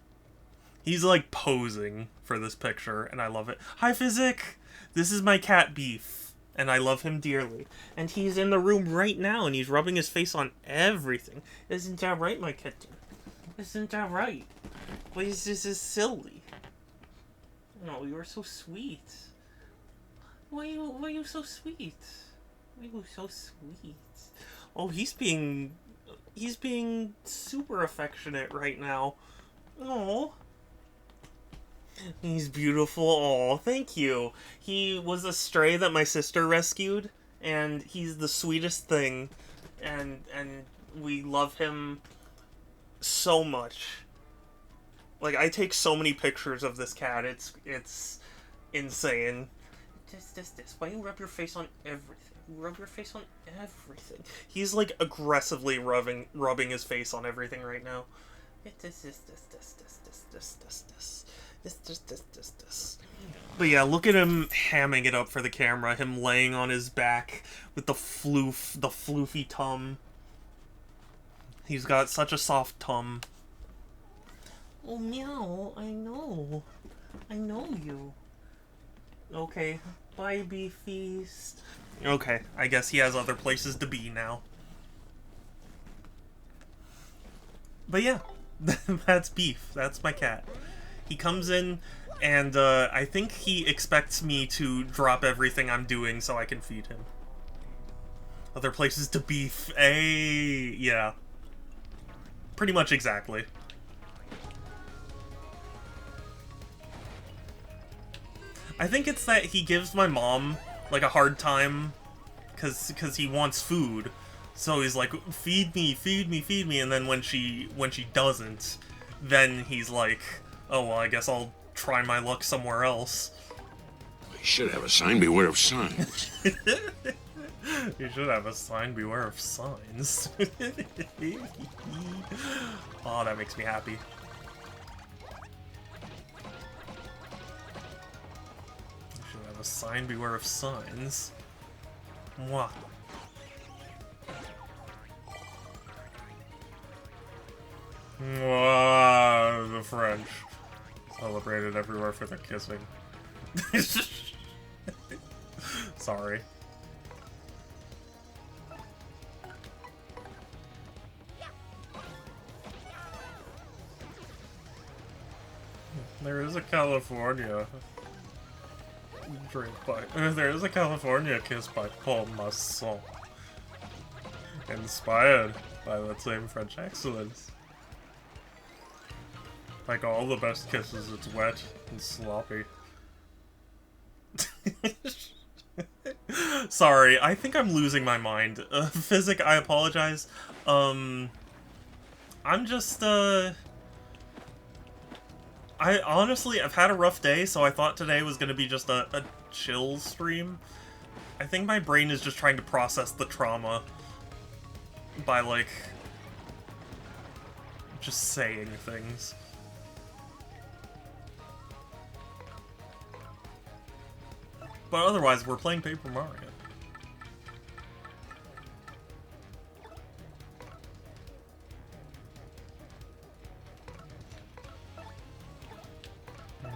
He's like posing for this picture, and I love it. Hi, Physic! This is my cat Beef, and I love him dearly. And he's in the room right now, and he's rubbing his face on everything. Isn't that right, my kitten? Isn't that right? Please, this is silly. No, you are so sweet. Why are you so sweet? Why are you so sweet? Oh, he's being super affectionate right now. Oh. He's beautiful. Oh, thank you. He was a stray that my sister rescued, and he's the sweetest thing. And we love him so much. Like, I take so many pictures of this cat. It's insane. This. Why you rub your face on everything? You rub your face on everything. He's like aggressively rubbing his face on everything right now. This. But yeah, look at him hamming it up for the camera. Him laying on his back with the floofy tum. He's got such a soft tum. Oh, meow, I know you. Okay, bye, Beefeast. Okay, I guess he has other places to be now. But yeah, that's Beef. That's my cat. He comes in, and I think he expects me to drop everything I'm doing so I can feed him. Other places to Beef. Yeah. Pretty much exactly. I think it's that he gives my mom, like, a hard time because he wants food. So he's like, feed me, and then when she doesn't, then he's like, oh, well, I guess I'll try my luck somewhere else. You should have a sign, beware of signs. You should have a sign, beware of signs. Oh, that makes me happy. You should have a sign, beware of signs. Mwah. Mwah, the French. Celebrated everywhere for their kissing. Sorry. There is a California drink by. There is a California kiss by Paul Masson, inspired by that same French excellence. Like all the best kisses, it's wet and sloppy. Sorry, I think I'm losing my mind. Physic, I apologize. I'm just, I've had a rough day, so I thought today was gonna be just a chill stream. I think my brain is just trying to process the trauma by, like, just saying things. But otherwise, we're playing Paper Mario.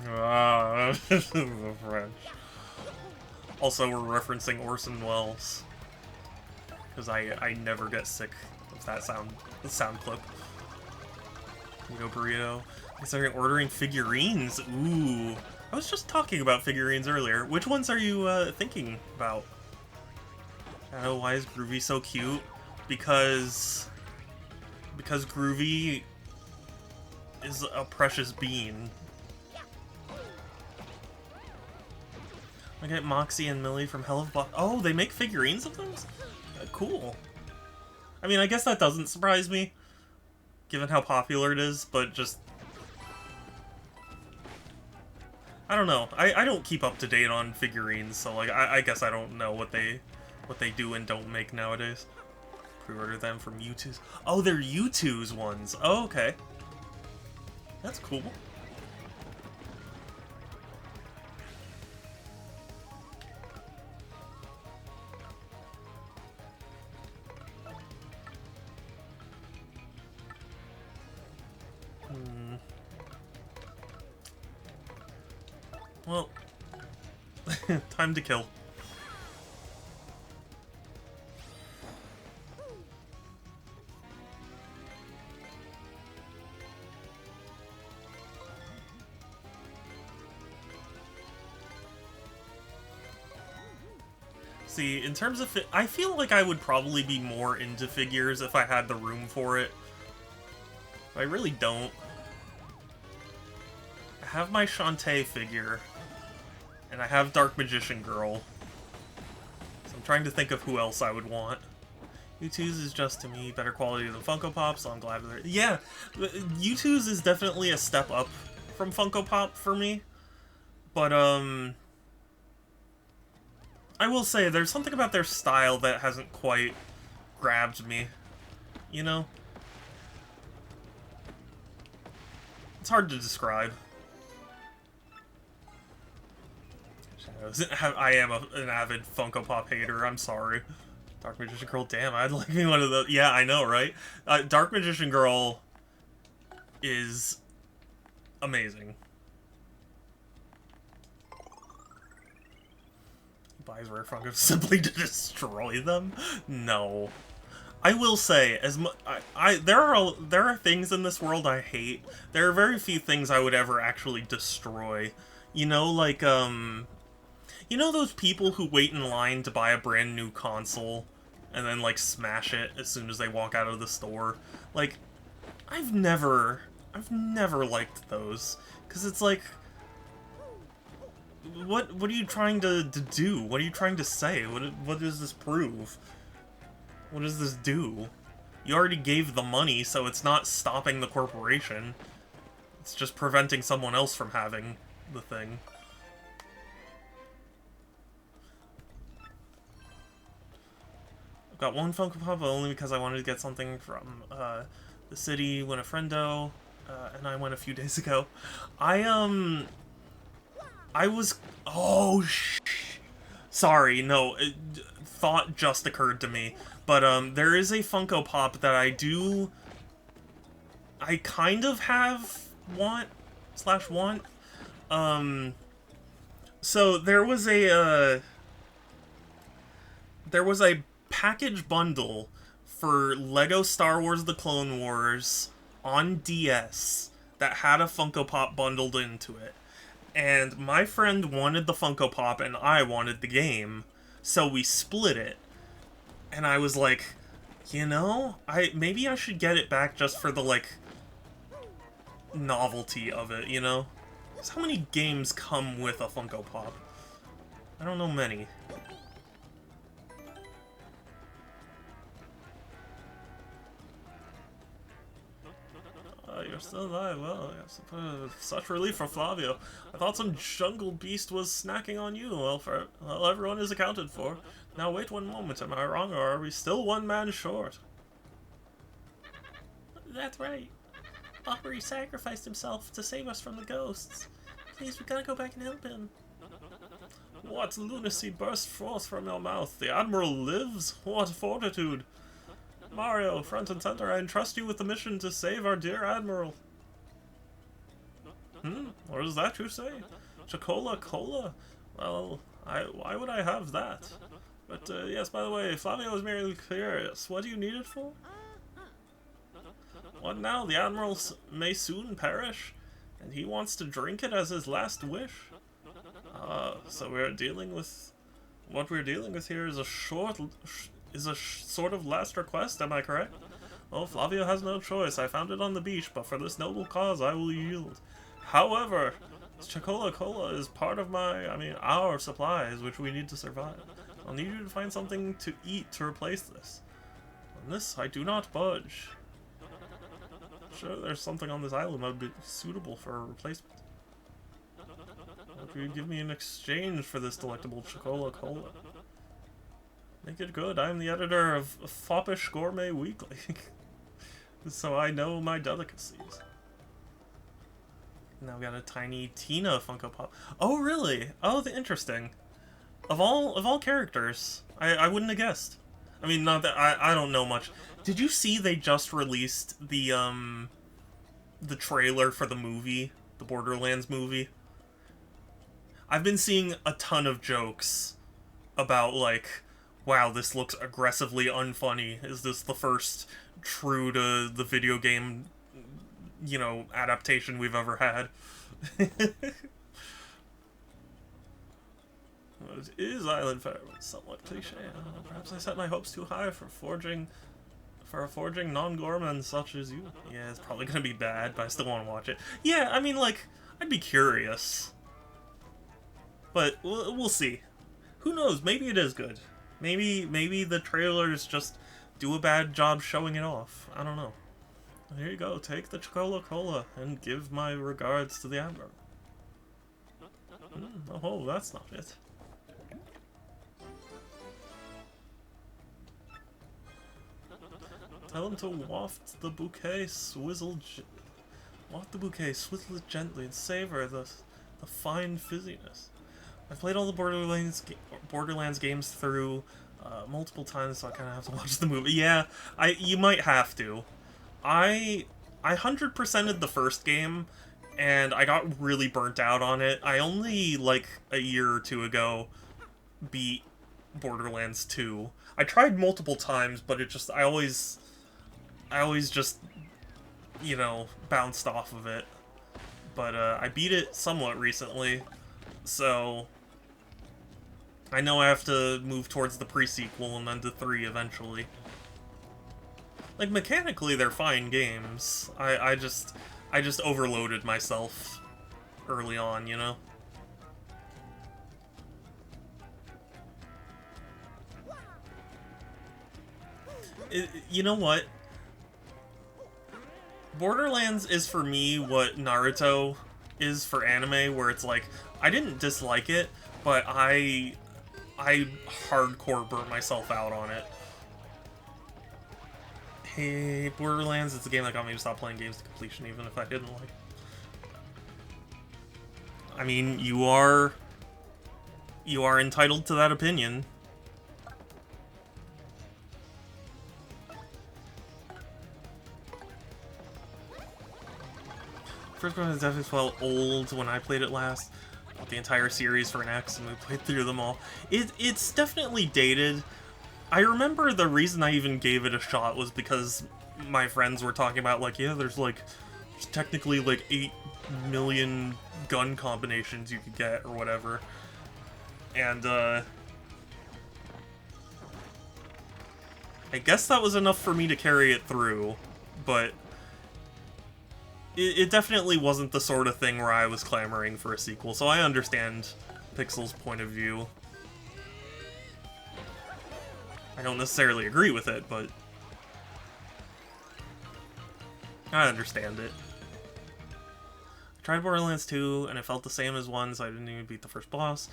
Ah, the French. Also, we're referencing Orson Welles. Because I never get sick of that sound clip. Yo, burrito. I started ordering figurines. Ooh. I was just talking about figurines earlier. Which ones are you thinking about? Oh, why is Groovy so cute? Because Groovy is a precious bean. I get Moxie and Millie from Hell of Block. Oh, they make figurines of them? Cool. I mean, I guess that doesn't surprise me, given how popular it is, but just... I don't know. I don't keep up to date on figurines, so like I guess I don't know what they do and don't make nowadays. Pre-order them from U2's. Oh, they're U2's ones. Oh, okay. That's cool. Well, time to kill. See, in terms of I feel like I would probably be more into figures if I had the room for it. But I really don't. I have my Shantae figure, and I have Dark Magician Girl. So I'm trying to think of who else I would want. U2's is just, to me, better quality than Funko Pop, so I'm glad they're... Yeah, U2's is definitely a step up from Funko Pop for me. But, I will say, there's something about their style that hasn't quite grabbed me. You know? It's hard to describe. I am an avid Funko Pop hater, I'm sorry. Dark Magician Girl, damn, I'd like me one of those. Yeah, I know, right? Dark Magician Girl is amazing. Buys rare Funkos simply to destroy them? No. I will say, as there are things in this world I hate. There are very few things I would ever actually destroy. You know, like, you know those people who wait in line to buy a brand new console and then, like, smash it as soon as they walk out of the store? Like, I've never liked those. Because it's like, what are you trying to do? What are you trying to say? What does this prove? What does this do? You already gave the money, so it's not stopping the corporation. It's just preventing someone else from having the thing. I've got one Funko Pop, but only because I wanted to get something from the city when a friendo, and I went a few days ago. I was... Oh, sorry, no, thought just occurred to me. But, there is a Funko Pop that I kind of want. So there was a package bundle for Lego Star Wars The Clone Wars on DS that had a Funko Pop bundled into it. And my friend wanted the Funko Pop and I wanted the game, so we split it. And I was like, you know, maybe I should get it back just for the, like, novelty of it, you know? 'Cause how many games come with a Funko Pop? I don't know many. You're still alive. Well, I suppose such relief for Flavio. I thought some jungle beast was snacking on you. Well, everyone is accounted for. Now wait one moment. Am I wrong, or are we still one man short? That's right. Opry sacrificed himself to save us from the ghosts. Please, we gotta go back and help him. What lunacy burst forth from your mouth? The Admiral lives? What fortitude! Mario, front and center, I entrust you with the mission to save our dear Admiral. What is that you say? Chocola Cola? Well, why would I have that? But, yes, by the way, Flavio was merely curious. What do you need it for? What now? The Admiral may soon perish, and he wants to drink it as his last wish? So we're dealing with... What we're dealing with here is a sort of last request, am I correct? Oh, Flavio has no choice. I found it on the beach, but for this noble cause I will yield. However, Chocola Cola is part of our supplies, which we need to survive. I'll need you to find something to eat to replace this. On this, I do not budge. Sure, there's something on this island that would be suitable for a replacement. What will you give me in exchange for this delectable Chocola Cola? Make it good. I'm the editor of Foppish Gourmet Weekly, so I know my delicacies. Now we got a tiny Tina Funko Pop. Oh, really? Oh, interesting. Of all characters, I wouldn't have guessed. I mean, not that I don't know much. Did you see they just released the trailer for the movie, the Borderlands movie? I've been seeing a ton of jokes about, like, wow, this looks aggressively unfunny. Is this the first true to the video game, you know, adaptation we've ever had? Is Island Fair somewhat cliche? Perhaps I set my hopes too high for a forging non-gourmand such as you. Yeah, it's probably gonna be bad, but I still want to watch it. Yeah, I mean, like, I'd be curious. But we'll see. Who knows? Maybe it is good. Maybe the trailers just do a bad job showing it off. I don't know. Here you go. Take the Cola and give my regards to the Amber. Oh, that's not it. Tell him to waft the bouquet, waft the bouquet, swizzle it gently, and savor the fine fizziness. I've played all the Borderlands games through multiple times, so I kind of have to watch the movie. Yeah, you might have to. I 100%ed the first game, and I got really burnt out on it. I only, like, a year or two ago beat Borderlands 2. I tried multiple times, but it just, I always just, you know, bounced off of it. But I beat it somewhat recently, so I know I have to move towards the pre-sequel and then to 3 eventually. Like, mechanically, they're fine games. I just overloaded myself early on, you know? You know what? Borderlands is for me what Naruto is for anime, where it's like, I didn't dislike it, but I hardcore burnt myself out on it. Hey, Borderlands, it's a game that got me to stop playing games to completion, even if I didn't like. I mean, you are entitled to that opinion. First one definitely felt old when I played it last. The entire series for an X, and we played through them all. It's definitely dated. I remember the reason I even gave it a shot was because my friends were talking about, like, yeah, there's technically, like, 8 million gun combinations you could get, or whatever. And, I guess that was enough for me to carry it through, but it definitely wasn't the sort of thing where I was clamoring for a sequel, so I understand Pixel's point of view. I don't necessarily agree with it, but I understand it. I tried Borderlands 2, and it felt the same as 1, so I didn't even beat the first boss.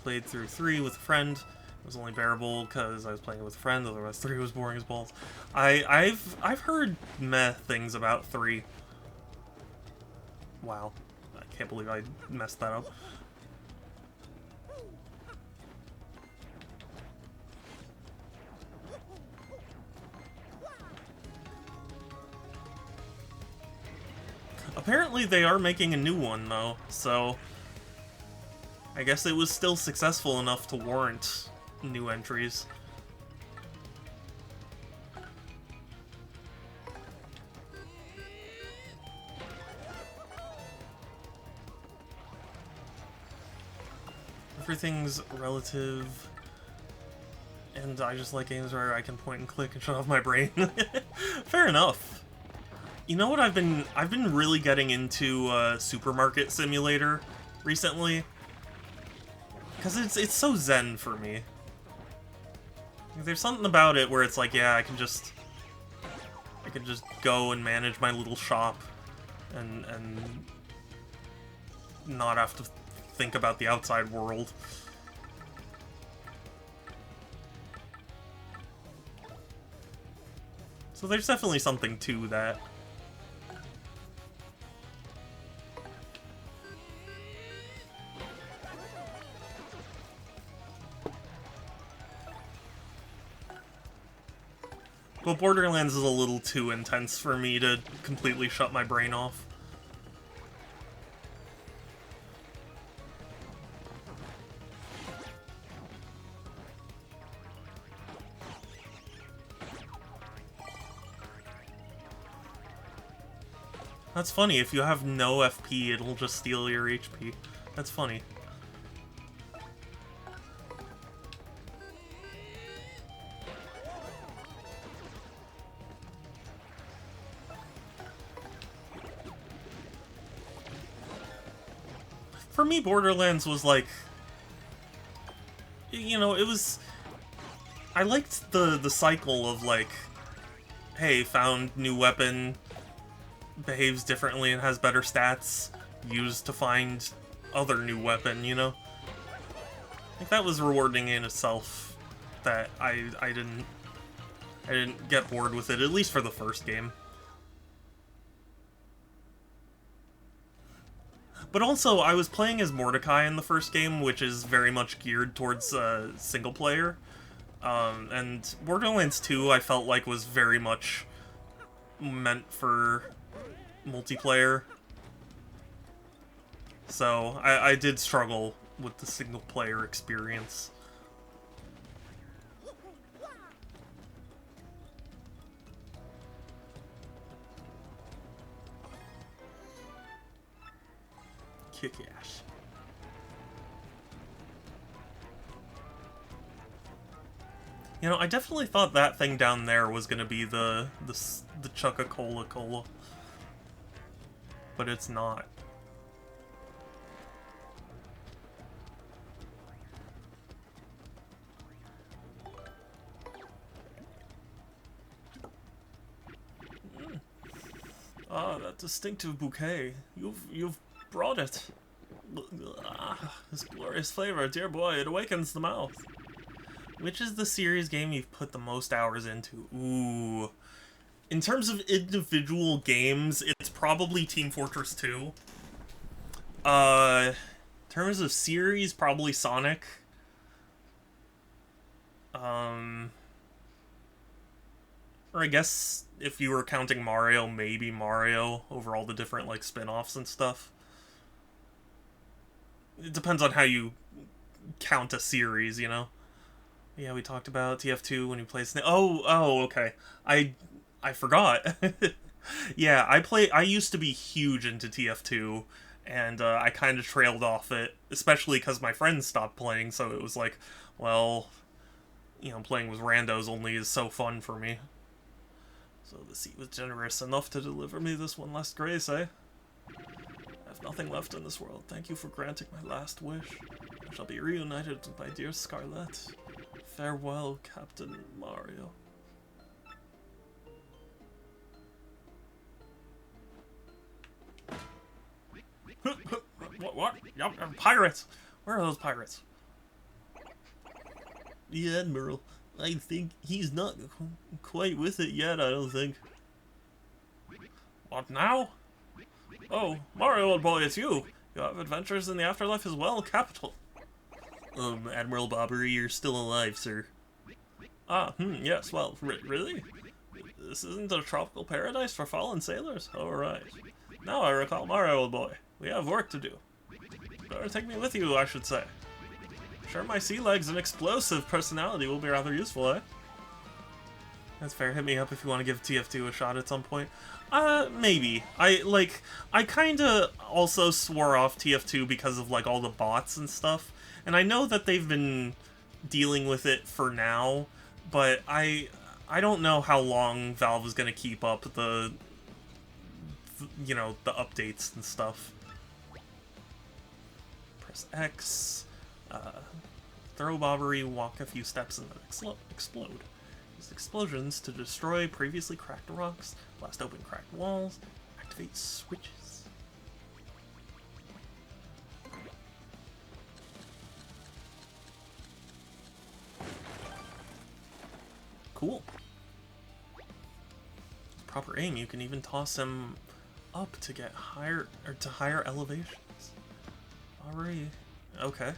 Played through 3 with a friend. It was only bearable because I was playing it with a friend, otherwise 3 was boring as balls. I've heard meh things about 3. Wow. I can't believe I messed that up. Apparently they are making a new one, though, so I guess it was still successful enough to warrant new entries. Everything's relative, and I just like games where I can point and click and shut off my brain. Fair enough. You know what I've been really getting into Supermarket Simulator recently, because it's so zen for me. There's something about it where it's like, yeah, I can just go and manage my little shop and not have to think about the outside world. So there's definitely something to that. But Borderlands is a little too intense for me to completely shut my brain off. That's funny, if you have no FP, it'll just steal your HP. That's funny. for me, Borderlands was like, you know, it was. I liked the cycle of like, hey, found new weapon, behaves differently and has better stats, used to find other new weapon, you know? Like, that was rewarding in itself, that I didn't get bored with it, at least for the first game. But also, I was playing as Mordecai in the first game, which is very much geared towards single player. And Borderlands 2, I felt like was very much meant for multiplayer. So, I did struggle with the single player experience. Kick ass. You know, I definitely thought that thing down there was gonna be the Chuck-a-Cola, but it's not. Ah, that distinctive bouquet. You've brought it. Ah, this glorious flavor, dear boy, it awakens the mouth. Which is the series game you've put the most hours into? Ooh. In terms of individual games, it's probably Team Fortress 2. In terms of series, probably Sonic. Or I guess if you were counting Mario, maybe Mario over all the different like spin-offs and stuff. It depends on how you count a series, you know? Yeah, we talked about TF2 when you played Snake. Oh, okay. I forgot. Yeah, I used to be huge into TF2, and I kind of trailed off it, especially because my friends stopped playing, so it was like, well, you know, playing with randos only is so fun for me. So the seat was generous enough to deliver me this one last grace, eh? I have nothing left in this world. Thank you for granting my last wish. I shall be reunited with my dear Scarlet. Farewell, Captain Mario. What? Pirates! Where are those pirates? The Admiral. I think he's not quite with it yet, I don't think. What now? Oh, Mario, old boy, it's you! You have adventures in the afterlife as well? Capital. Admiral Bobbery, you're still alive, sir. Ah, yes, well, really? This isn't a tropical paradise for fallen sailors? Alright. Now I recall Mario, old boy. We have work to do. Better take me with you, I should say. Sure, my sea legs and explosive personality will be rather useful, eh? That's fair. Hit me up if you want to give TF2 a shot at some point. Maybe. I kinda also swore off TF2 because of, like, all the bots and stuff. And I know that they've been dealing with it for now, but I don't know how long Valve is going to keep up the you know, the updates and stuff. Press X, throw Bobbery, walk a few steps and then explode. Use explosions to destroy previously cracked rocks, blast open cracked walls, activate switches. Cool. Proper aim, you can even toss him up to get higher, or to higher elevations. Alright. Okay.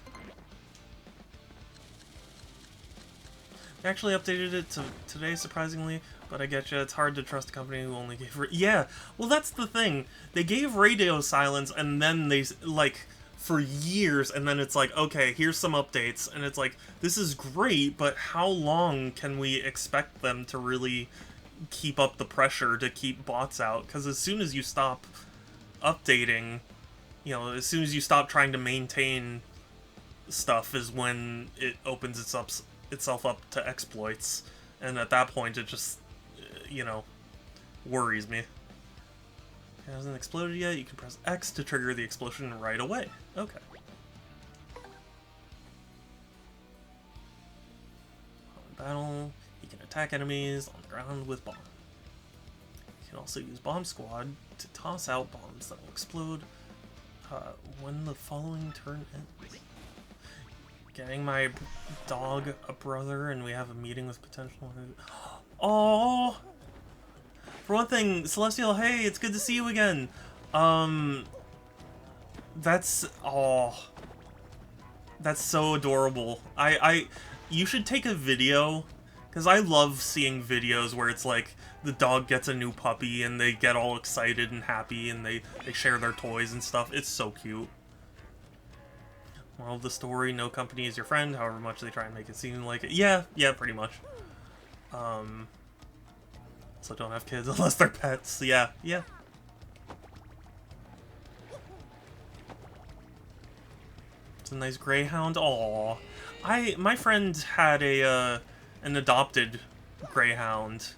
They actually updated it to today, surprisingly, but I get you, it's hard to trust a company who only gave... Yeah, well that's the thing. They gave radio silence, and then they, like, for years, and then it's like, okay, here's some updates, and it's like, this is great, but how long can we expect them to really keep up the pressure to keep bots out? Because as soon as you stop updating, you know, as soon as you stop trying to maintain stuff is when it opens itself up to exploits, and at that point it just, you know, worries me. It hasn't exploded yet. You can press X to trigger the explosion right away. Okay. battle, he can attack enemies on the ground with bomb. He can also use Bomb Squad to toss out bombs that will explode when the following turn ends. Getting my dog a brother, and we have a meeting with potential. Oh, for one thing, Celestial, hey, it's good to see you again. That's so adorable. You should take a video, because I love seeing videos where it's like the dog gets a new puppy and they get all excited and happy and they share their toys and stuff. It's so cute. Moral of the story, no company is your friend, however much they try and make it seem like it. Yeah, pretty much. So don't have kids unless they're pets. Yeah. It's a nice greyhound. Aww. My friend had an adopted greyhound.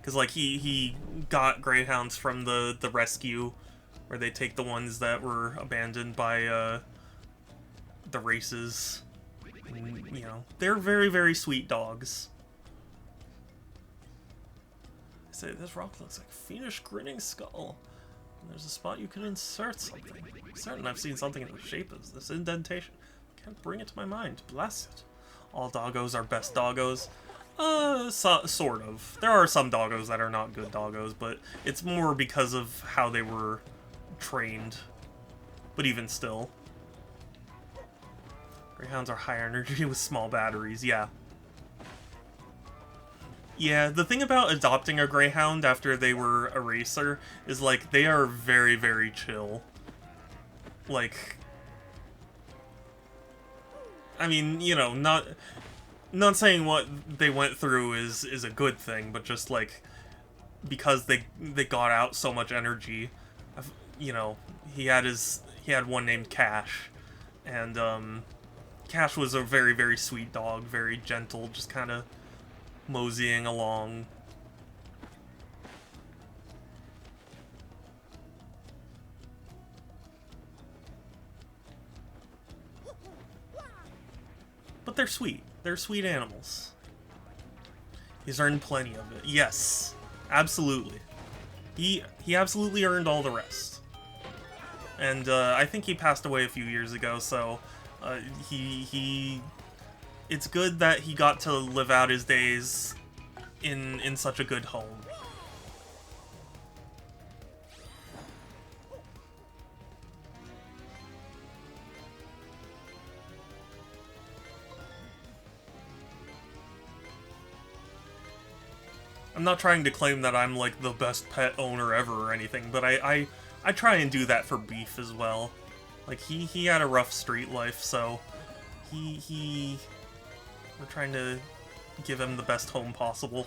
Because, like, he got greyhounds from the rescue, where they take the ones that were abandoned by, the races. And, you know, they're very, very sweet dogs. I say, this rock looks like a fiendish grinning skull. And there's a spot you can insert something. I'm certain I've seen something in the shape of this indentation. Can't bring it to my mind. Bless it. All doggos are best doggos. Sort of. There are some doggos that are not good doggos, but it's more because of how they were trained. But even still. Greyhounds are high energy with small batteries, yeah. Yeah, the thing about adopting a greyhound after they were a racer is, like, they are very, very chill. Like, I mean, you know, not saying what they went through is a good thing, but just, like, because they got out so much energy, you know, he had one named Cash, and, Cash was a very, very sweet dog, very gentle, just kind of moseying along. But they're sweet. They're sweet animals. He's earned plenty of it. Yes, absolutely. He absolutely earned all the rest. And I think he passed away a few years ago, so it's good that he got to live out his days in such a good home. I'm not trying to claim that I'm, like, the best pet owner ever or anything, but I try and do that for Beef as well. Like, he had a rough street life, so we're trying to give him the best home possible.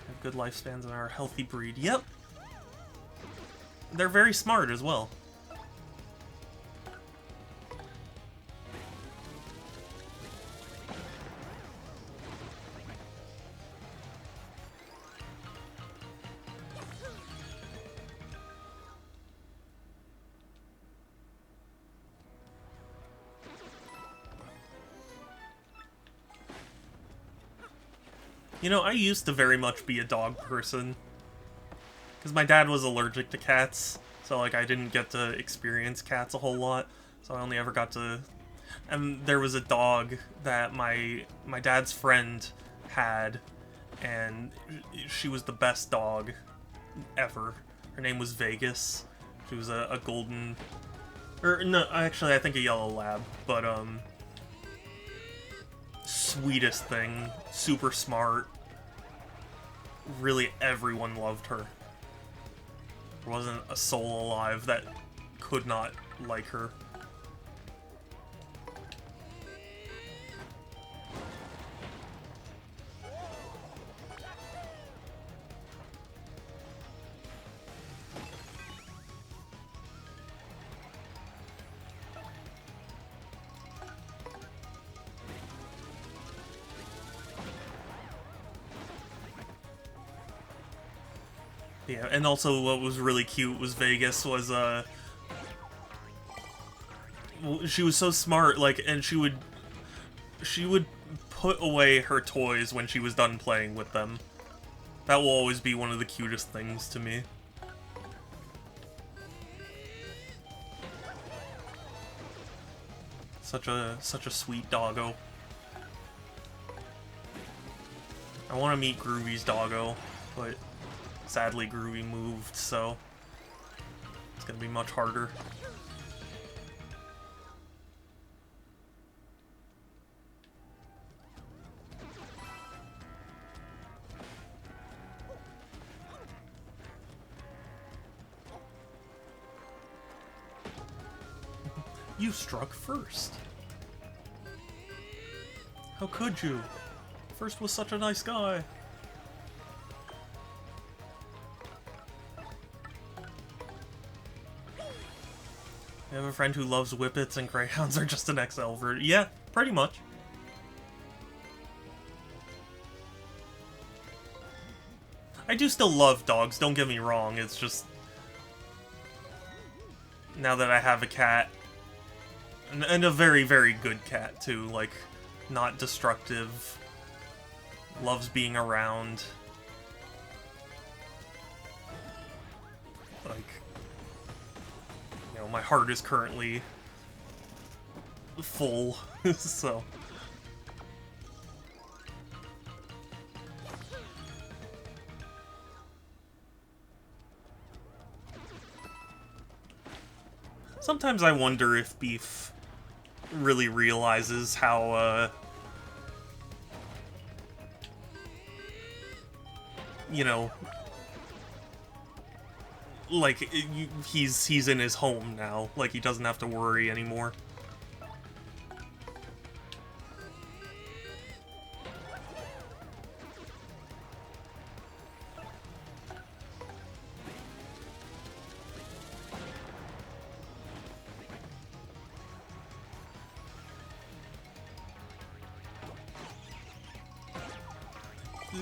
Have good lifespans and are a healthy breed. Yep! They're very smart as well. You know, I used to very much be a dog person. Because my dad was allergic to cats, so, like, I didn't get to experience cats a whole lot. So I only ever got to... And there was a dog that my dad's friend had, and she was the best dog ever. Her name was Vegas. She was a golden... Or, no, actually, I think a yellow lab, but, sweetest thing, super smart. Really, everyone loved her. There wasn't a soul alive that could not like her. Yeah, and also what was really cute was Vegas was, she was so smart, like, and she would she would put away her toys when she was done playing with them. That will always be one of the cutest things to me. Such a sweet doggo. I want to meet Groovy's doggo, but sadly Groovy moved, so it's gonna be much harder. You struck first. How could you? First was such a nice guy. I have a friend who loves whippets and greyhounds are just an XL version. Yeah, pretty much. I do still love dogs, don't get me wrong, it's just... Now that I have a cat, and a very, very good cat, too, like, not destructive, loves being around. Like, you know, my heart is currently full, so... Sometimes I wonder if Beef really realizes how, you know, like, he's in his home now. Like, he doesn't have to worry anymore.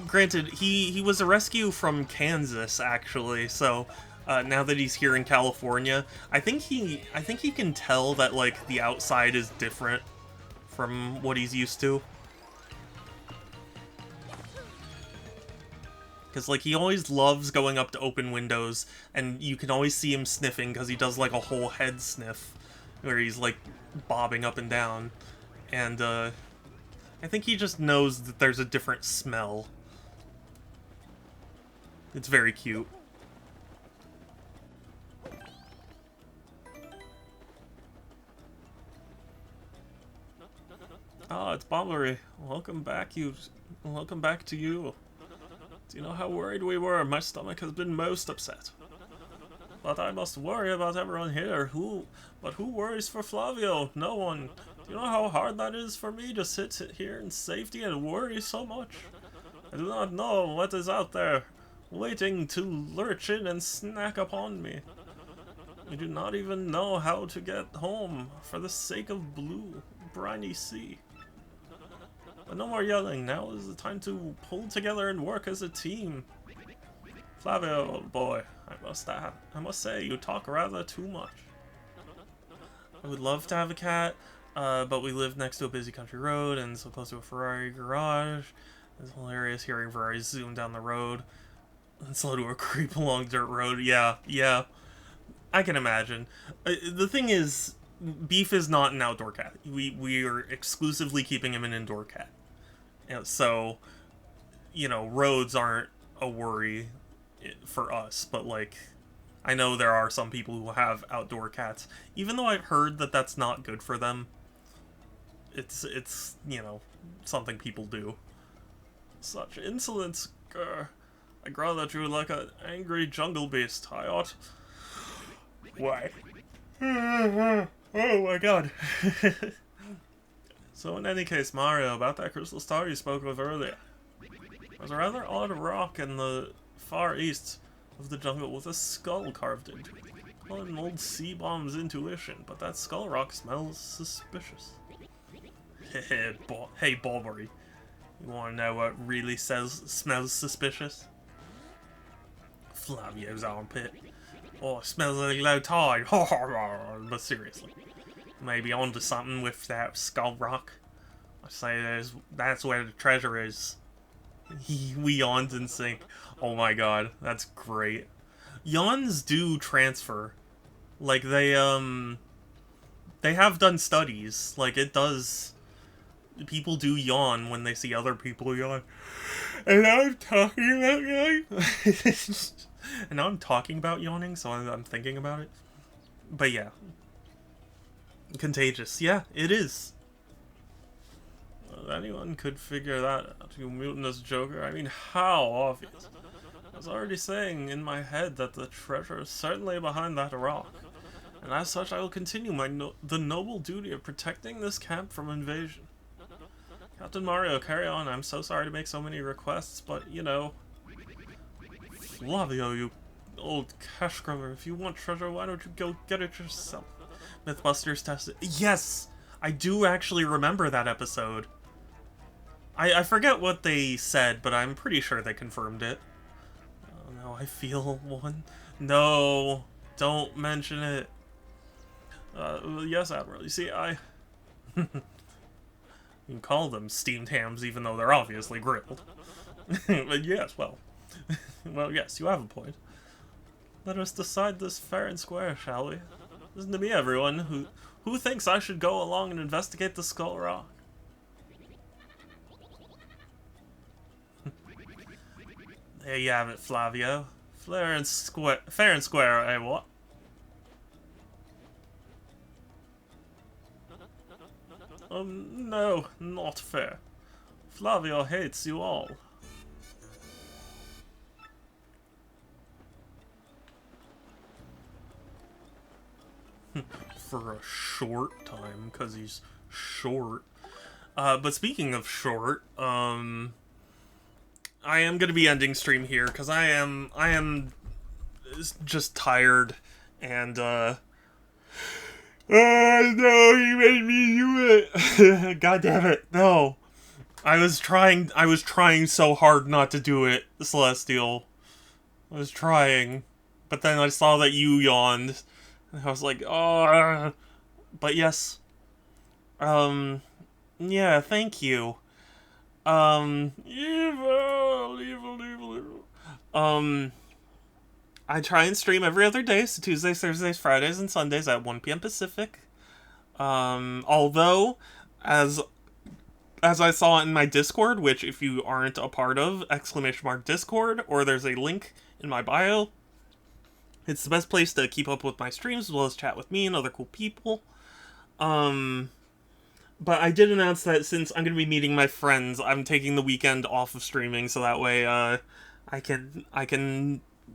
Granted, he was a rescue from Kansas, actually, so now that he's here in California, I think he can tell that, like, the outside is different from what he's used to. Because, like, he always loves going up to open windows, and you can always see him sniffing, because he does, like, a whole head sniff, where he's, like, bobbing up and down. And, I think he just knows that there's a different smell. It's very cute. Ah, it's Bomblery. Welcome back, Welcome back to you. Do you know how worried we were? My stomach has been most upset. But I must worry about everyone here. But who worries for Flavio? No one. Do you know how hard that is for me to sit here in safety and worry so much? I do not know what is out there, waiting to lurch in and snack upon me. We do not even know how to get home for the sake of blue, briny sea. But no more yelling, now is the time to pull together and work as a team. Flavio, boy, I must say, you talk rather too much. I would love to have a cat, but we live next to a busy country road and so close to a Ferrari garage. It's hilarious hearing Ferraris zoom down the road and slow to a creep along dirt road. Yeah. I can imagine. The thing is, Beef is not an outdoor cat. We are exclusively keeping him an indoor cat. So, you know, roads aren't a worry for us, but, like, I know there are some people who have outdoor cats. Even though I've heard that that's not good for them, it's you know, something people do. Such insolence, grr. I growl at you like an angry jungle beast. I ought... Why? Oh my god. So in any case, Mario, about that crystal star you spoke of earlier. There's a rather odd rock in the far east of the jungle with a skull carved into it. Well, an old sea bomb's intuition, but that skull rock smells suspicious. Hey, Bobbery. You wanna know what really smells suspicious? Flavio's armpit. Oh, it smells like low tide. But seriously. Maybe onto something with that skull rock. I say that's where the treasure is. We yawned in sync. Oh my god, that's great. Yawns do transfer. Like, they have done studies. Like, it does... People do yawn when they see other people yawn. And now I'm talking about yawning. And now I'm talking about yawning, so I'm thinking about it. But yeah. Contagious. Yeah, it is. Anyone could figure that out. You mutinous joker. I mean, how obvious. I was already saying in my head that the treasure is certainly behind that rock. And as such, I will continue the noble duty of protecting this camp from invasion. Captain Mario, carry on. I'm so sorry to make so many requests, but, you know... Flavio, you old cash grubber, if you want treasure, why don't you go get it yourself? Mythbusters tested... Yes! I do actually remember that episode. I forget what they said, but I'm pretty sure they confirmed it. Oh no, I feel one. No, don't mention it. Yes, Admiral, you see, I... You can call them steamed hams, even though they're obviously grilled. But yes, well... Well, yes, you have a point. Let us decide this fair and square, shall we? Listen to me, everyone. Who thinks I should go along and investigate the Skull Rock? There you have it, Flavio. Fair and square, eh, what? No, not fair. Flavio hates you all. For a short time, because he's short. But speaking of short, I am gonna be ending stream here because I am just tired, and oh no, you made me do it. God damn it, no. I was trying so hard not to do it, Celestial. I was trying, but then I saw that you yawned, and I was like, oh. But yes, yeah, thank you. Evil. I try and stream every other day, so Tuesdays, Thursdays, Fridays, and Sundays at 1 p.m. Pacific. Although, as I saw in my Discord, which if you aren't a part of, !Discord, or there's a link in my bio, it's the best place to keep up with my streams, as well as chat with me and other cool people. But I did announce that since I'm going to be meeting my friends, I'm taking the weekend off of streaming, so that way, I can,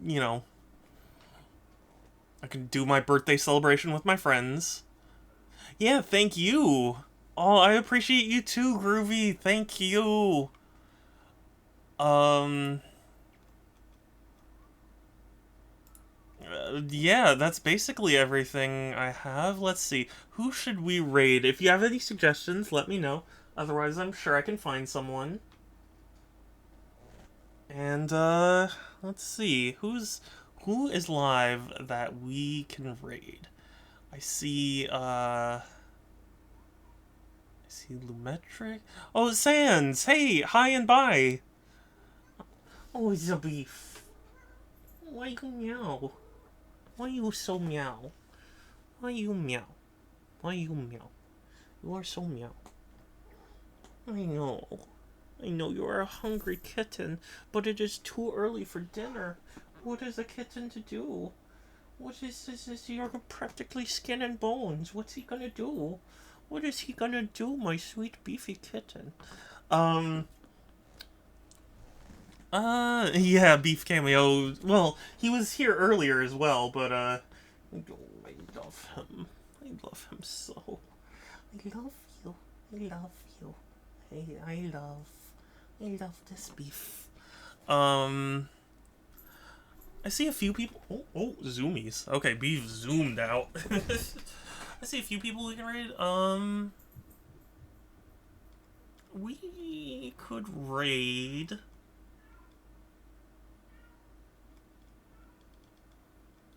you know, I can do my birthday celebration with my friends. Yeah, thank you! Oh, I appreciate you too, Groovy! Thank you! Yeah, that's basically everything I have. Let's see. Who should we raid? If you have any suggestions, let me know. Otherwise, I'm sure I can find someone. And, let's see. Who is live that we can raid? I see Lumetric. Oh, Sans! Hey! Hi and bye! Oh, it's a beef. Why you meow? Why you so meow? Why you meow? Why you meow? You are so meow. I know you are a hungry kitten, but it is too early for dinner. What is a kitten to do? What is this? You're practically skin and bones. What's he gonna do? What is he gonna do, my sweet beefy kitten? Yeah, Beef Cameo. Well, he was here earlier as well, but, I love him. I love him so. I love you. I love you. I love this Beef. I see a few people. Oh, zoomies. Okay, Beef zoomed out. I see a few people we can raid. We could raid.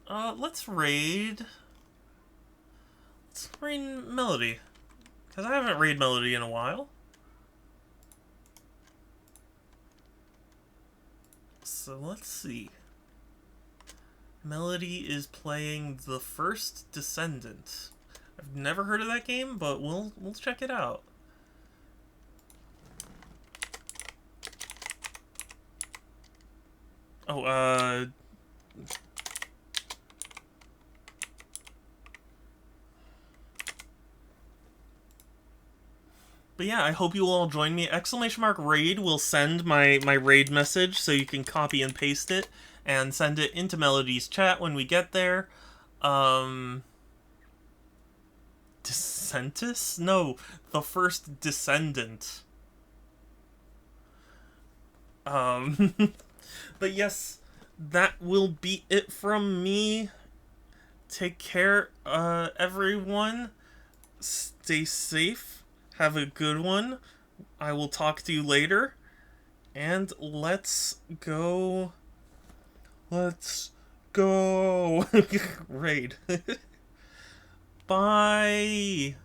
Let's raid Melody. Because I haven't raid Melody in a while. So let's see. Melody is playing The First Descendant. I've never heard of that game, but we'll check it out. Oh, but yeah, I hope you will all join me. !raid will send my raid message so you can copy and paste it and send it into Melody's chat when we get there. Descentus? No, The First Descendant. But yes, that will be it from me. Take care, everyone. Stay safe. Have a good one. I will talk to you later. And let's go. Let's go. Raid. Bye.